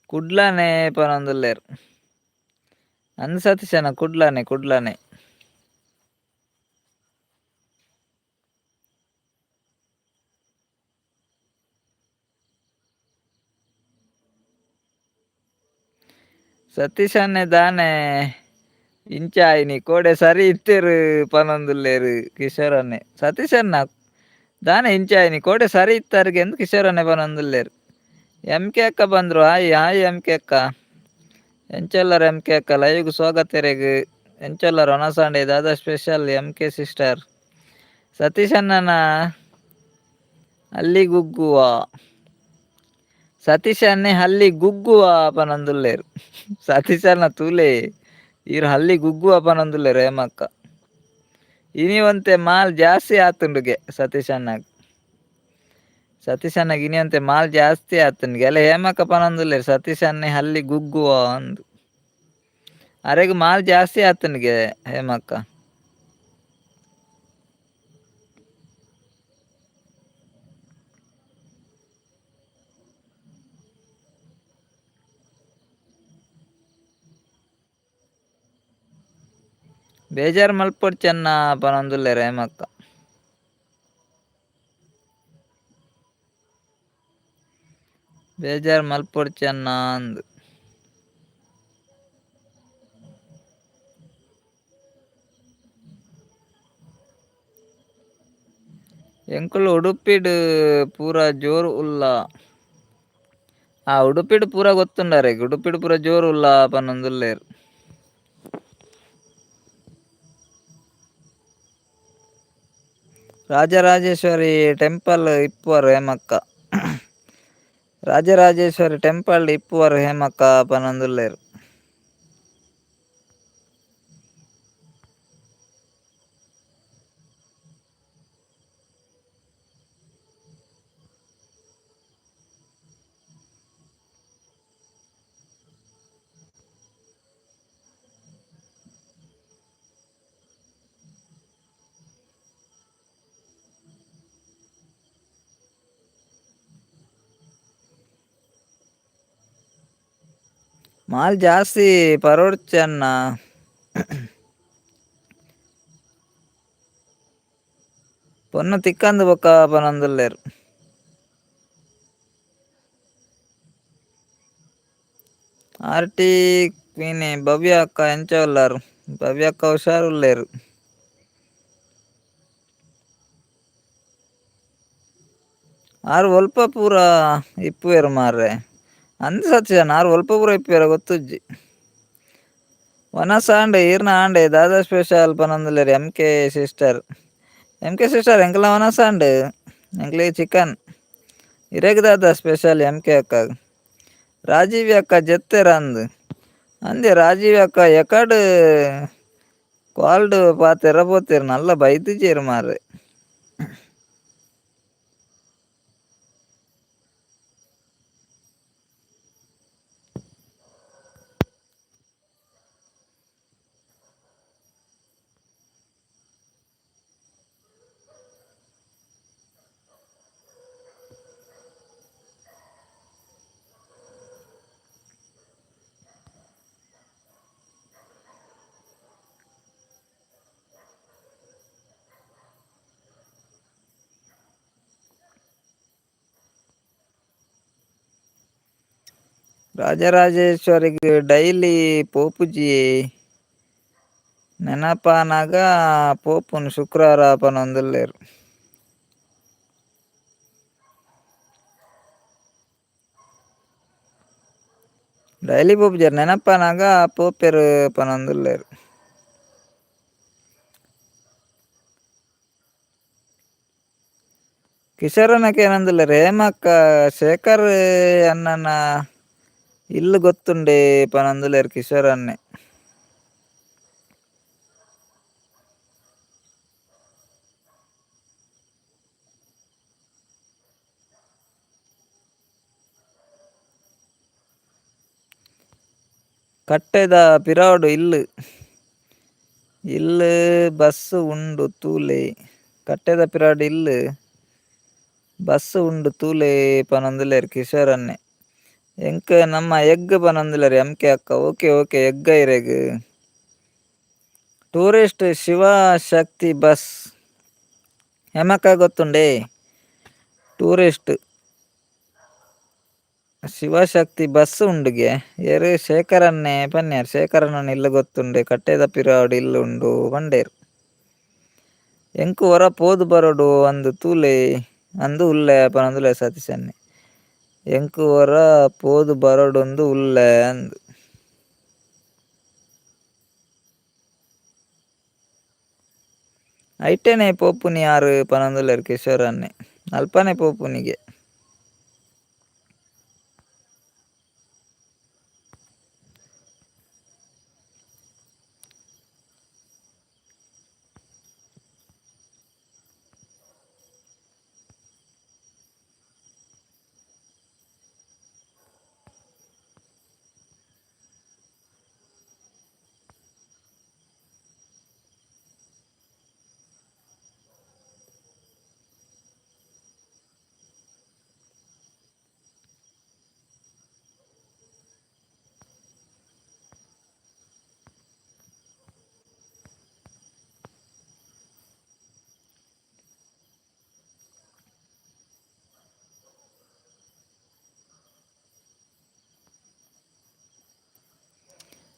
ಕುಡ್ಲನೆ ಪನೊಂದುಲ್ಲೆರ್ ಅಂದ್ ಸತೀಶನ ಕುಡ್ಲನೆ ಸತೀಶ್ ಅನ್ನೆ ದಾನೆ ಇಂಚಾಯಿನಿ ಕೋಡೆ ಸರಿ ಇತ್ತೇರು ಪನೊಂದುಲ್ಲೇರು ಕಿಶೋರ್ ಅನ್ನೆ ಸತೀಶ್ ಅನ್ನ ದಾನೆ ಇಂಚಾಯಿನಿ ಕೋಡೆ ಸರಿ ಇತ್ತರ್ಗೆ ಎಂದು ಕಿಶೋರ್ ಅನ್ನೆ ಪನೊಂದುಲ್ಲೇರು ಎಮ್ ಕೆ ಅಕ್ಕ ಬಂದರು ಹಾಯ್ ಹಾಯ್ ಎಮ್ ಕೆ ಅಕ್ಕ ಎಂಚೆಲ್ಲರು ಎಮ್ ಕೆ ಅಕ್ಕ ಲೈವ್ಗೆ ಸ್ವಾಗತ ಎಂಚೆಲ್ಲರು ಒನಸಾಂಡೆ ದಾದಾ special M K sister Satish ಅಣ್ಣನ ಅಲ್ಲಿ ಗುಗ್ಗುವ ಸತೀಶ್ ಅನ್ನೆ ಹಲ್ಲಿ ಗುಗ್ಗುವ ಪನೊಂದುಲ್ಲೇರು ಸತೀಶ್ ಅನ್ನ ತೂಲೆ ಇರು ಹಲ್ಲಿ ಗುಗ್ಗುವ ಪನೊಂದುಲ್ಲೇರು ಹೇಮಕ್ಕ ಇನಿವಂತೆ ಮಾಲ್ ಜಾಸ್ತಿ ಆತುಂಡುಗೆ ಸತೀಶ್ ಅಣ್ಣಗೆ ಇನಿವಂತೆ ಮಾಲ್ ಜಾಸ್ತಿ ಆತುಂಡಿಗೆ ಅಲ್ಲ ಹೇಮಕ್ಕ ಪನೊಂದುಲ್ಲೇರು ಸತೀಶ್ ಅನ್ನೆ ಹಲ್ಲಿ ಗುಗ್ಗುವ ಅಂದು ಅರೆಗೆ ಮಾಲ್ ಜಾಸ್ತಿ ಆತುಂಡಿಗೆ ಹೇಮಕ್ಕ ಬೇಜಾರು ಮಲ್ಪೊಡ್ ಚೆನ್ನ ಪನೊಂದುಲ್ಲೇರು ಹೇಮಕ್ಕ ಬೇಜಾರು ಮಲ್ಪೊಡ್ ಚೆನ್ನ ಅಂದು ಎಂಕುಲು ಉಡುಪಿಡ್ ಪೂರ ಜೋರು ಉಲ್ಲ ಉಡುಪಿಡ್ ಪೂರ ಗೊತ್ತುಂಡಾರೆ ಉಡುಪಿಡ್ ಪೂರ ಜೋರು ಉಲ್ಲ ಪನೊಂದುಲ್ಲೇರು ರಾಜರಾಜೇಶ್ವರಿ ಟೆಂಪಲ್ ಇಪ್ಪುವರು ಹೇಮಕ್ಕ ರಾಜರಾಜೇಶ್ವರಿ ಟೆಂಪಲ್ ಇಪ್ಪುವರು ಹೇಮಕ್ಕ ಪನೊಂದುಲ್ಲೇರು ಮಾಲ್ ಜಾಸ್ತಿ ಪರೋಡ್ಚನ್ನ ಪೊನ್ನು ತಿಕ್ಕಂದು ಬೊಕ್ಕ ಪನೊಂದುಲ್ಲೇರು ಆರ್ಟಿ ಕ್ವೀನೆ ಭವ್ಯ ಅಕ್ಕ ಎಂಚ ಉಲ್ಲಾರು ಭವ್ಯ ಅಕ್ಕ ಹುಷಾರುಲ್ಲೇರು ಆರು ಒಲ್ಪ ಪೂರ ಇಪ್ಪುವೆರು ಮಾರ್ರೆ ಅಂದು ಸತ್ಯನ ಆರು ಒಲ್ಪ ಪೂರ ಇಪ್ಪುವೆರ ಗೊತ್ತುಜ್ಜಿ ಒನಸಾಂಡೆ ಈರ್ನ ಆಂಡೆ ದಾದಾ ಸ್ಪೆಷಲ್ ಪನೊಂದುಲ್ಲೇರು ಎಮ್ ಕೆ ಸಿಸ್ಟರ್ ಎಂಕಲ ಒನಸಾಂಡೆ ಎಂಕ್ಲೆ ಚಿಕನ್ ಇರೇಗ್ ದಾದಾ ಸ್ಪೆಷಲ್ ಎಮ್ ಕೆ ಅಕ್ಕ ರಾಜೀವಿ ಅಕ್ಕ ಜೆತ್ತೆರ ಅಂದೆ ರಾಜೀವಿ ಅಕ್ಕ ಎಕಡ್ ಕಾಲ್ಡ್ ಪಾತೆರ ಪೋತೆರು ನಲ್ಲ ಬೈತಿಜೇರು ಮಾರ್ರೆ ರಾಜರಾಜೇಶ್ವರಿಗೆ ಡೈಲಿ ಪೋಪುಜಿ ನೆನಪಾನಾಗ ಪೋಪುನು ಶುಕ್ರವಾರ ಪನೊಂದುಲ್ಲೇರು ಡೈಲಿ ಪೋಪುಜಾರು ನೆನಪಾನಾಗ ಪೋಪೆರು ಪನೊಂದುಲ್ಲೇರು ಕಿಶೋರನಕ್ಕೆ ಏನಂದುಲ್ಲೇರು ಹೇಮಕ್ಕ ಶೇಖರ್ ಅಣ್ಣನ ಇಲ್ಲು ಗೊತ್ತುಂಡೆ ಪನೊಂದುಲ್ಲೇರು ಕಿಶೋರ್ ಅನ್ನೆ ಕಟ್ಟೆದ ಪಿರಾವುಡು ಇಲ್ಲು ಬಸ್ಸು ಉಂಡು ತೂಲೆ ಕಟ್ಟೆದ ಪಿರಾವುಡು ಇಲ್ಲು ಬಸ್ಸು ಉಂಡು ತೂಲೆ ಪನೊಂದುಲ್ಲೇರು ಕಿಶೋರ್ ಅನ್ನೆ ಎಂಕ್ ನಮ್ಮ ಎಗ್ ಪನೊಂದುಲ್ಲೇರು ಎಮ್ ಕೆ ಅಕ್ಕ ಓಕೆ ಎಗ್ಗ ಇರೆಗ್ ಟೂರಿಸ್ಟ್ ಶಿವಶಕ್ತಿ ಬಸ್ ಹೇಮಕ್ಕ ಗೊತ್ತುಂಡೆ ಟೂರಿಸ್ಟ್ ಶಿವಶಕ್ತಿ ಬಸ್ ಉಂಡುಗೆ ಏರು ಶೇಖರನ್ನೇ ಪನ್ಯಾರ್ ಶೇಖರನನ್ನು ಇಲ್ಲ ಗೊತ್ತುಂಡೆ ಕಟ್ಟೆದ ಪಿರಾಡು ಇಲ್ಲುಂಡು ಬಂಡೇರು ಎಂಕು ಹೊರ ಪೋದು ಬರೋಡು ಅಂದು ತೂಲೆ ಅಂದು ಉಲ್ಲೆ ಪನಂದುಲೆ ಸತೀಶನ್ನೆ ಎಂಕು ಹೊರ ಪೋದು ಬರೋಡೊಂದು ಉಲ್ಲೆ ಅಂದು ಐಟೆನೆ ಪೋಪುನಿ ಯಾರು ಪನಂದುಲೆರ್ ಕಿಶೋರನ್ನೇ ಅಲ್ಪನೆ ಪೋಪುನಿಗೆ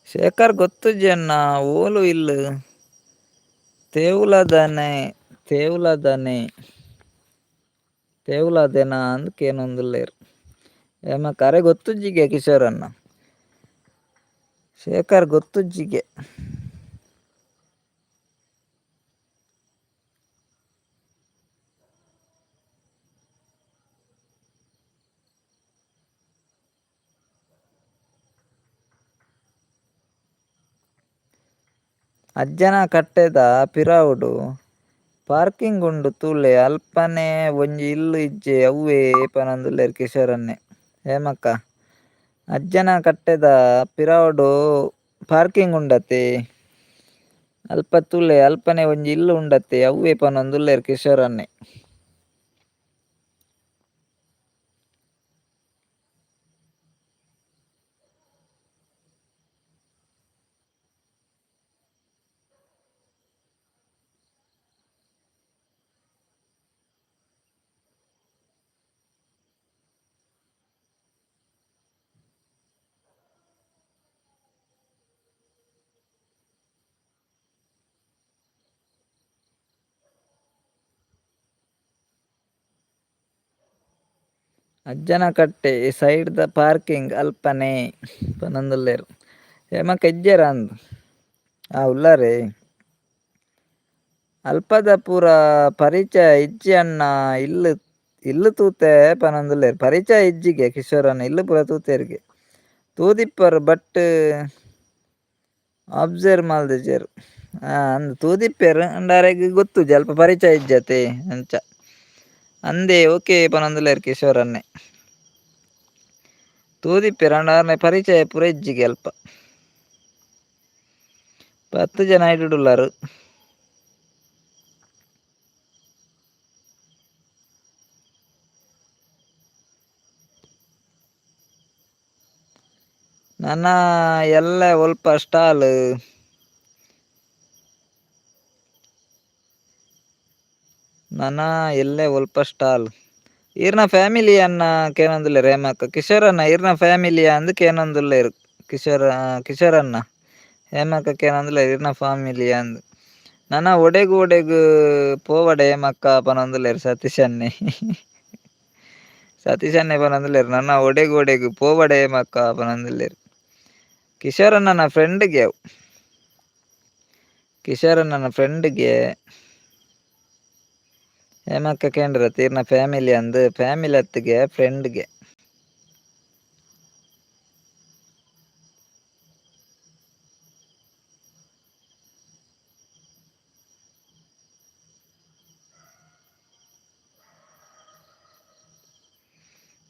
ಶೇಖರ್ ಗೊತ್ತುಜಿ ಅಣ್ಣ ಓಲು ಇಲ್ಲು ತೇವುಲದನೆ ತೇವುಲದನೆ ತೇವುಲದೆನ ಅಂದ್ಕೇನೊಂದುಲ್ಲೇರು ಏಮ ಕರೆ ಗೊತ್ತುಜ್ಜಿಗೆ ಕಿಶೋರನ್ನ ಶೇಖರ್ ಗೊತ್ತುಜ್ಜಿಗೆ ಅಜ್ಜನ ಕಟ್ಟೆದ ಪಿರಾವುಡು ಪಾರ್ಕಿಂಗ್ ಉಂಡು ತೂಲೆ ಅಲ್ಪನೆ ಒಂಜಿ ಇಲ್ಲು ಇಜ್ಜೆ ಅವ್ವೇ ಪನಂದುಲ್ಲೇರ್ ಕಿಶೋರನ್ನೇ ಹೇಮಕ್ಕ ಅಜ್ಜನ ಕಟ್ಟೆದ ಪಿರಾವುಡು ಪಾರ್ಕಿಂಗ್ ಉಂಡತೆ ಅಲ್ಪ ತೂಲೆ ಅಲ್ಪನೆ ಒಂಜಿ ಇಲ್ಲು ಉಂಡತೆ ಅವ್ವೇ ಪನಂದುಲ್ಲೇರ್ ಕಿಶೋರನ್ನೇ ಅಜ್ಜನ ಕಟ್ಟೆ ಸೈಡ್ ದ ಪಾರ್ಕಿಂಗ್ ಅಲ್ಪನೆ ಪನಂದುಲ್ಲೇರು ಹೇಮಕ್ಕ ಎಜ್ಜೆರ ಅಂದು ಉಲ್ಲಾರೆ ಅಲ್ಪದ ಪೂರ ಪರಿಚಯ ಇಜ್ಜಿ ಅಣ್ಣ ಇಲ್ಲು ಇಲ್ಲು ತೂತೆ ಪನಂದುಲ್ಲೇರು ಪರಿಚಯ ಇಜ್ಜಿಗೆ ಕಿಶೋರನ್ನ ಇಲ್ಲು ಪೂರ ತೂತೆರ್ಗೆ ತೂದಿಪ್ಪರು ಬಟ್ ಅಬ್ಸರ್ವ್ ಮಲ್ದೆಜೆರ್ ಅಂದ್ ತೂದಿಪ್ಪೆರ್ ಅಂಡಾರೆಗ್ ಗೊತ್ತುಜಿ ಅಲ್ಪ ಪರಿಚಯ ಇಜ್ಜತೆ ಅಂಚ ಅಂದೆ ಓಕೆ ಪನಂದುಲ್ಲೇರ್ ಕಿಶೋರನ್ನೇ ತೂದಿಪ್ಪೆರ್ ಅಂಡಾರ್ನೆ ಪರಿಚಯ ಪೂರ ಇಜ್ಜಿಗೆ ಅಲ್ಪ 10 ಜನ ಐಡುಡುಲ್ಲಾರು ನನ್ನ ಎಲ್ಲ ಒಲ್ಪ ಸ್ಟಾಲ್ ನನ್ನ ಎಲ್ಲೆ ಒಲ್ಪ ಸ್ಟಾಲ್ ಈರ್ನ ಫ್ಯಾಮಿಲಿ ಅನ್ನ ಕೇನೊಂದುಲ್ಲೇರು ಹೇಮಕ್ಕ ಕಿಶೋರನ್ನ ಈರ್ನ ಫ್ಯಾಮಿಲಿಯ ಅಂದ್ ಕೇನೊಂದುಲ್ಲೇರು ಕಿಶೋರನ್ನ ಹೇಮಕ್ಕ ಕೇನೊಂದುಲ್ಲೇರು ಈರ್ನ ಫ್ಯಾಮಿಲಿಯ ಅಂದ್ ನನ್ನ ಒಡೆಗು ಪೋವಡ ಹೇಮಕ್ಕ ಪನೊಂದುಲ್ಲೇರು ಸತೀಶನ್ನೇ ಪನೊಂದುಲ್ಲೇರು ನನ್ನ ಒಡೆಗು ಪೋವಡ ಹೇಮಕ್ಕ ಪನೊಂದುಲ್ಲೇರು ಕಿಶೋರನ್ನ ನನ್ನ ಫ್ರೆಂಡ್ಗೆ ಅವು ಕಿಶೋರನ್ನ ನನ್ನ ಫ್ರೆಂಡ್ಗೆ ಹೇಮಕ್ಕ ಕೇಂದ್ರ ತೀರ್ನ ಫ್ಯಾಮಿಲಿ ಅಂದ್ ಫ್ಯಾಮಿಲಿ ಹತ್ತಿಗೆ ಫ್ರೆಂಡ್ಗೆ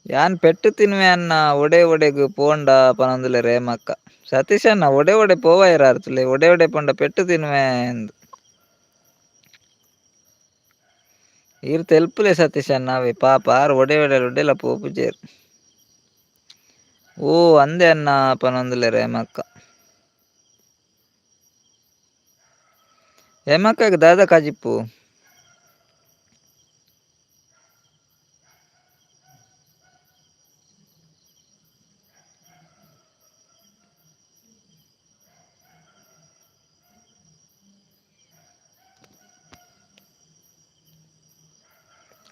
ಯಾನ್ ಪೆಟ್ಟು ತಿನ್ವೆ ಅನ್ನ ಒಡೆಗು ಪೋಂಡ ಪನೊಂದುಲ್ಲೇರು ಹೇಮಕ್ಕ ಸತೀಶನ್ನ ಒಡೆ ಪೋವ ಇರಾರ್ತುಲೆ ಒಡೆ ಪೋಂಡ ಪೆಟ್ಟು ತಿನ್ವೆ ಎಂದು ಈರ್ ತೆಲ್ಪುಲೆ ಸತೀಶನ್ನ ನಾವೇ ಪಾಪ ಆರು ಒಡೆಲ ಪೋಪುಜೇರು ಓ ಅಂದೆ ಅನ್ನ ಪನೊಂದುಲ್ಲೇರು ಹೇಮಕ್ಕಗೆ ದಾದ ಕಾಜಿಪ್ಪು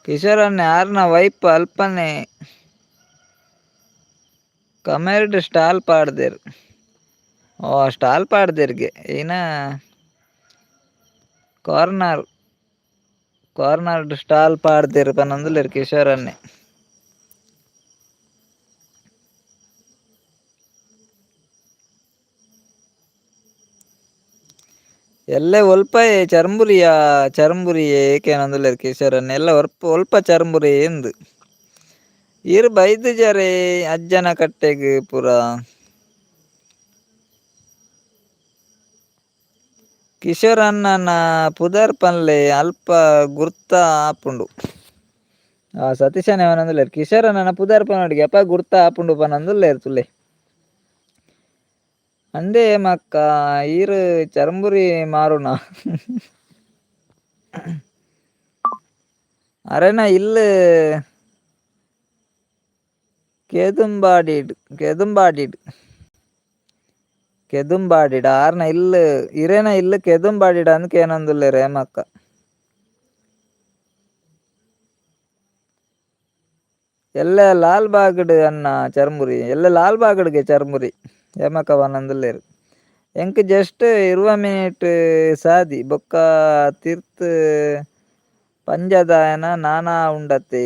ಕಿಶೋರ್ ಅಣ್ಣ ಯಾರನ್ನ ವೈಪ್ ಅಲ್ಪನೆ ಕಮೆರ್ಡ್ ಸ್ಟಾಲ್ ಪಾಡ್ದೇರು. ಓ ಸ್ಟಾಲ್ ಪಾಡ್ದೇರ್ಗೆ ಏನ ಕಾರ್ನರ್ ಸ್ಟಾಲ್ ಪಾಡ್ದೇರು ಪನ್ನೊಂದುಲ್ಲೇರು ಕಿಶೋರ್ ಅನ್ನೆ. ಎಲ್ಲ ಒಲ್ಪ ಚರಂಬುರಿ ಏಕೇನೊಂದುಲ್ಲೇರು ಕಿಶೋರ್ ಅನ್ನೆ ಎಲ್ಲ ಒಲ್ಪ ಚರಂಬುರಿ ಎಂದು ಇರು ಬೈದು ಜರೆ ಅಜ್ಜನ ಕಟ್ಟೆಗ್ ಪೂರ ಕಿಶೋರ್ ಅಣ್ಣನ ಪುದರ್ ಪನ್ಲೆ ಅಲ್ಪ ಗುರ್ತ ಆಪುಂಡು. ಸತೀಶನೇ ಪನೊಂದುಲ್ಲೇರು ಕಿಶೋರ್ ಅಣ್ಣನ ಪುದರ್ ಪನೊಡಿಗೆ ಅಪ್ಪ ಗುರ್ತ ಆಪುಂಡು ಪನೊಂದುಲ್ಲೇರು ತುಲೆ. ಅಂದೇ ಮಕ್ಕ ಈರು ಚರಂಬುರಿ ಮಾರುನ ಅರೆನ ಇಲ್ಲು ಕೆದುಂಬಾಡಿಡ್ ಆರ್ನ ಇಲ್ಲು ಇರೇನ ಇಲ್ಲು ಕೆದುಂಬಾಡಿಡ್ ಅಂದ್ಕೆ ಏನೊಂದುಲ್ಲೇರು ಏಮಕ್ಕ. ಎಲ್ಲ ಲಾಲ್ ಬಾಗ್ಡ್ ಅನ್ನ ಚರ್ಮುರಿ ಎಲ್ಲ ಲಾಲ್ ಬಾಗ್ಡ್ಗೆ ಚರ್ಮುರಿ ಏಮಕ್ಕ ಪನೊಂದುಲ್ಲೇರು. ಎಂಕ್ ಜಸ್ಟ್ 20 ಮಿನಿಟ್ ಸಾದಿ ಬೊಕ್ಕ ತಿರ್ತ್ ಪಂಜದಾಯನ ನಾನಾ ಉಂಡತೆ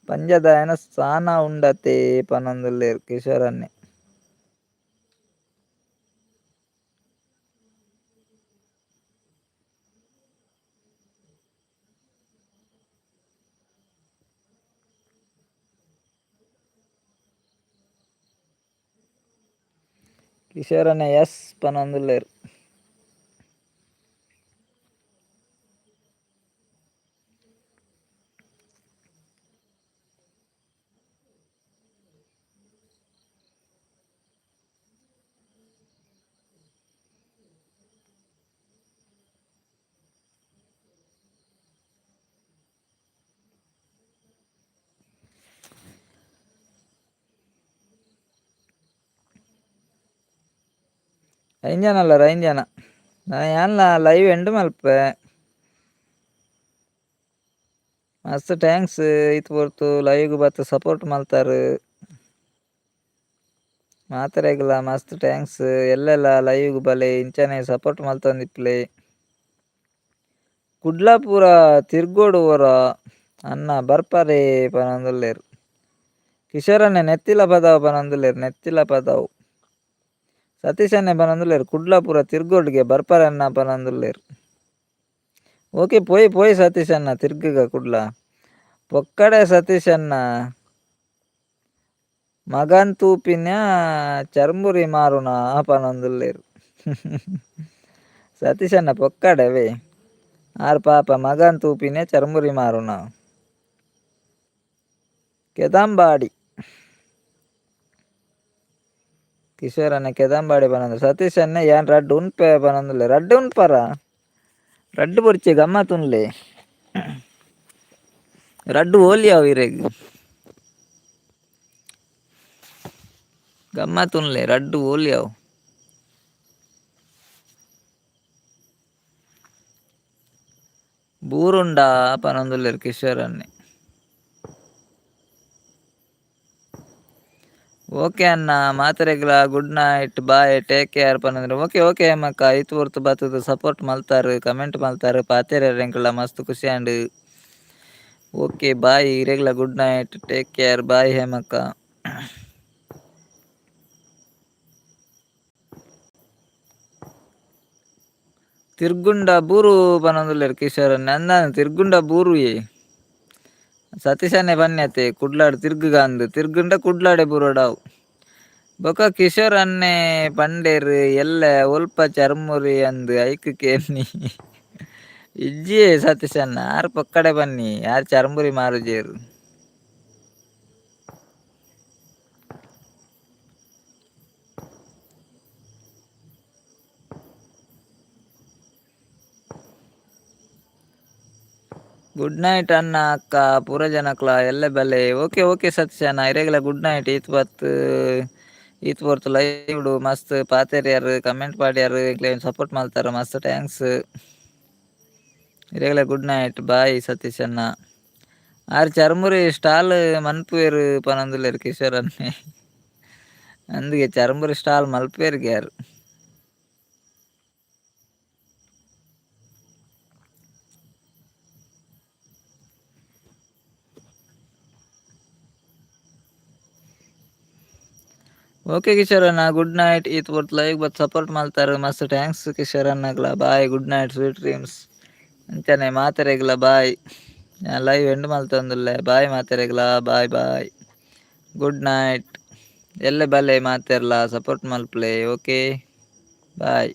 ಪಂಜದಾಯನ ಸಾನ ಉಂಡತೆ ಪನೊಂದುಲ್ಲೇರು ಕಿಶೋರ್ ಅನ್ನೆ. ಕಿಶೋರ್ ಅನ್ನೆ ಎಸ್ ಪನೊಂದುಲ್ಲೇರು. ರೈಂಜನ ಯಾನ್ಲ ಲೈವ್ ಎಂಡ್ ಮಲ್ಪೆ ಮಸ್ತ್ ಥ್ಯಾಂಕ್ಸ್ ಇತ್ ಪೊರ್ತು ಲೈವ್ಗ್ ಬತ್ತು ಸಪೋರ್ಟ್ ಮಲ್ತಾರು ಮಾತೆರೆಗ್ಲ ಮಸ್ತ್ ಥ್ಯಾಂಕ್ಸ್. ಎಲ್ಲೆಲ್ಲ ಲೈವ್ಗ್ ಬಲೆ ಇಂಚನೆ ಸಪೋರ್ಟ್ ಮಲ್ತೊಂದಿಪ್ಲೆ. ಕುಡ್ಲಪೂರ ತಿರ್ಗೋಡು ಒರ ಅನ್ನ ಬರ್ಪರೆ ಪನೊಂದುಲ್ಲೇರು. ಕಿಶೋರ್ ಅನ್ನೆ ನೆತ್ತಿಲ ಪದಾವ್ ಪನೊಂದುಲ್ಲೇರು ನೆತ್ತಿಲ ಪದಾವ್. ಸತೀಶ್ ಅನ್ನೆ ಪನೊಂದುಲ್ಲೇರು ಕುಡ್ಲಪೂರ ತಿರ್ಗೋಡ್ಗೆ ಬರ್ಪರೆ ಅನ್ನ ಪನೊಂದುಲ್ಲೇರು. ಓಕೆ ಪೋಯಿ ಸತೀಶ್ ಅನ್ನ ತಿರ್ಗ್ಗ ಕುಡ್ಲ ಪೊಕ್ಕಡೆ ಸತೀಶ್ ಅನ್ನ ಮಗನ್ ತೂಪಿನ ಚರ್ಮುರಿ ಮಾರುನ ಪನೊಂದುಲ್ಲೇರು. ಸತೀಶ್ ಅನ್ನ ಪೊಕ್ಕಡೆವೆ ಆರ್ ಪಾಪ ಮಗನ್ ತೂಪಿನ ಚರ್ಮುರಿ ಮಾರುನ. ಕೆದಂಬಾಡಿ ಕಿಶೋರ್ ಅನ್ನೆ ಕೆದಂಬಾಡಿ ಪನೊಂದು ಸತೀಶ್ ಅನ್ನೆ ಯಾನ್ ರಡ್ಡ್ ಉನ್ಪೆ ಪನೊಂದುಲ್ಲೆ ರಡ್ಡ್ ಉನ್ಪರ ರಡ್ಡ್ ಪೊರ್ಚಿ ಗಮ್ಮತ್ ಉನ್ಲೆ ರಡ್ಡ್ ಓಲಿಯಾವ್ ಇರೆಗ್ ಗಮ್ಮತ್ ಉನ್ಲೆ ರಡ್ಡ್ ಓಲಿಯಾವ್. ಬೂರುಂಡ ಪನೊಂದುಲ್ಲೇರು ಕಿಶೋರ್ ಅನ್ನೆ. ಓಕೆ ಅನ್ನ ಮಾತೆರೆಗ್ಲ good night bye take care ಪನೊಂದ್ರೆ ಓಕೆ ಮಕ್ಕ ಐತ್ ಪೊರ್ತು ಬತ್ತುದು ಸಪೋರ್ಟ್ ಮಲ್ತಾರು ಕಮೆಂಟ್ ಮಲ್ತಾರು ಪಾತೆರೆರ್ ಎಂಕಲ್ನ ಮಸ್ತ್ ಖುಷಿ ಆಂಡ್. ಓಕೆ ಬಾಯ್ ಇರೆಗ್ಲ good night take care bye ಹೇಮಕ್ಕ. ತಿರ್ಗುಂಡ ಬೂರು ಪನೊಂದುಲ್ಲೇರು ಕಿಶೋರ್ ಅನ್ನೆ ಅಂದಾನೆ ತಿರ್ಗುಂಡ ಬೂರು ಸತೀಶ್ ಅನ್ನೆ ಬನ್ಯತೆ ಕುಡ್ಲಾಡ್ ತಿರ್ಗುಂಡ ಕುಡ್ಲಾಡೆ ಬುರುಡಾವ್. ಬೊಕ ಕಿಶೋರ್ ಅನ್ನೆ ಪಂಡೇರ್ ಎಲ್ಲ ಒಲ್ಪ ಚರ್ಮುರಿ ಅಂದ್ ಐಕ್ ಕೇರ್ನಿ ಇಜ್ಜಿಯೇ ಸತೀಶ್ ಅನ್ನ ಆರ್ ಪೊಕ್ಕಡೆ ಬನ್ನಿ ಯಾರ್ ಚರ್ಮುರಿ ಮಾರುಜೇರು. ಗುಡ್ ನೈಟ್ ಅನ್ನ ಅಕ್ಕ ಪೂರ ಜನಕ್ಲ ಎಲ್ಲ ಬಲೆ ಓಕೆ ಸತೀಶ್ ಅನ್ನ ಇರೆಗ್ಲ ಗುಡ್ ನೈಟ್ ಈತ್ ಪೊರ್ತು ಲೈವ್ಡು ಮಸ್ತ್ ಪಾತೆರ್ಯಾರ್ ಕಮೆಂಟ್ ಪಾಡ್ಯಾರ್ ಎಂಕ್ಲೆನ್ ಸಪೋರ್ಟ್ ಮಲ್ತಾರ ಮಸ್ತ್ ಥ್ಯಾಂಕ್ಸ್. ಇರೆಗ್ಲ ಗುಡ್ ನೈಟ್ ಬಾಯ್ ಸತೀಶ್ ಅನ್ನ ಆರು ಚರ್ಮುರಿ ಸ್ಟಾಲ್ ಮನ್ಪುವೆರು ಪನೊಂದುಲ್ಲೆರ್ ಕಿಶೋರ್ ಅನ್ನೆ. అందుకే ಚರ್ಮುರಿ ಸ್ಟಾಲ್ ಮಲ್ಪುವೆರ್ ಗ್ಯಾರು. ಓಕೆ ಕಿಶೋರ್ ಅಣ್ಣ, ಗುಡ್ ನೈಟ್. ಈತ್ ಒಟ್ಟು ಲೈಕ್ ಬತ್ ಸಪೋರ್ಟ್ ಮಾಡ್ತಾರೆ, ಮಸ್ತ್ ಥ್ಯಾಂಕ್ಸ್ ಕಿಶೋರ್ ಅನ್ನಗ್ಲ. ಬಾಯ್, ಗುಡ್ ನೈಟ್, ಸ್ವೀಟ್ ಡ್ರೀಮ್ಸ್. ಅಂಚನೆ ಮಾತೆರೆಗ್ಲ ಬಾಯ್. ಲೈವ್ ಎಂಡ್ ಮಲ್ತೊಂದುಲ್ಲೆ ಬಾಯ್ ಮಾತೆರೆಗ್ಲ. ಬಾಯ್ ಬಾಯ್, ಗುಡ್ ನೈಟ್. ಎಲ್ಲೆ ಬಲೆ ಮಾತೆರ್ಲ ಸಪೋರ್ಟ್ ಮಲ್ಪ್ಲೆ. Okay bye.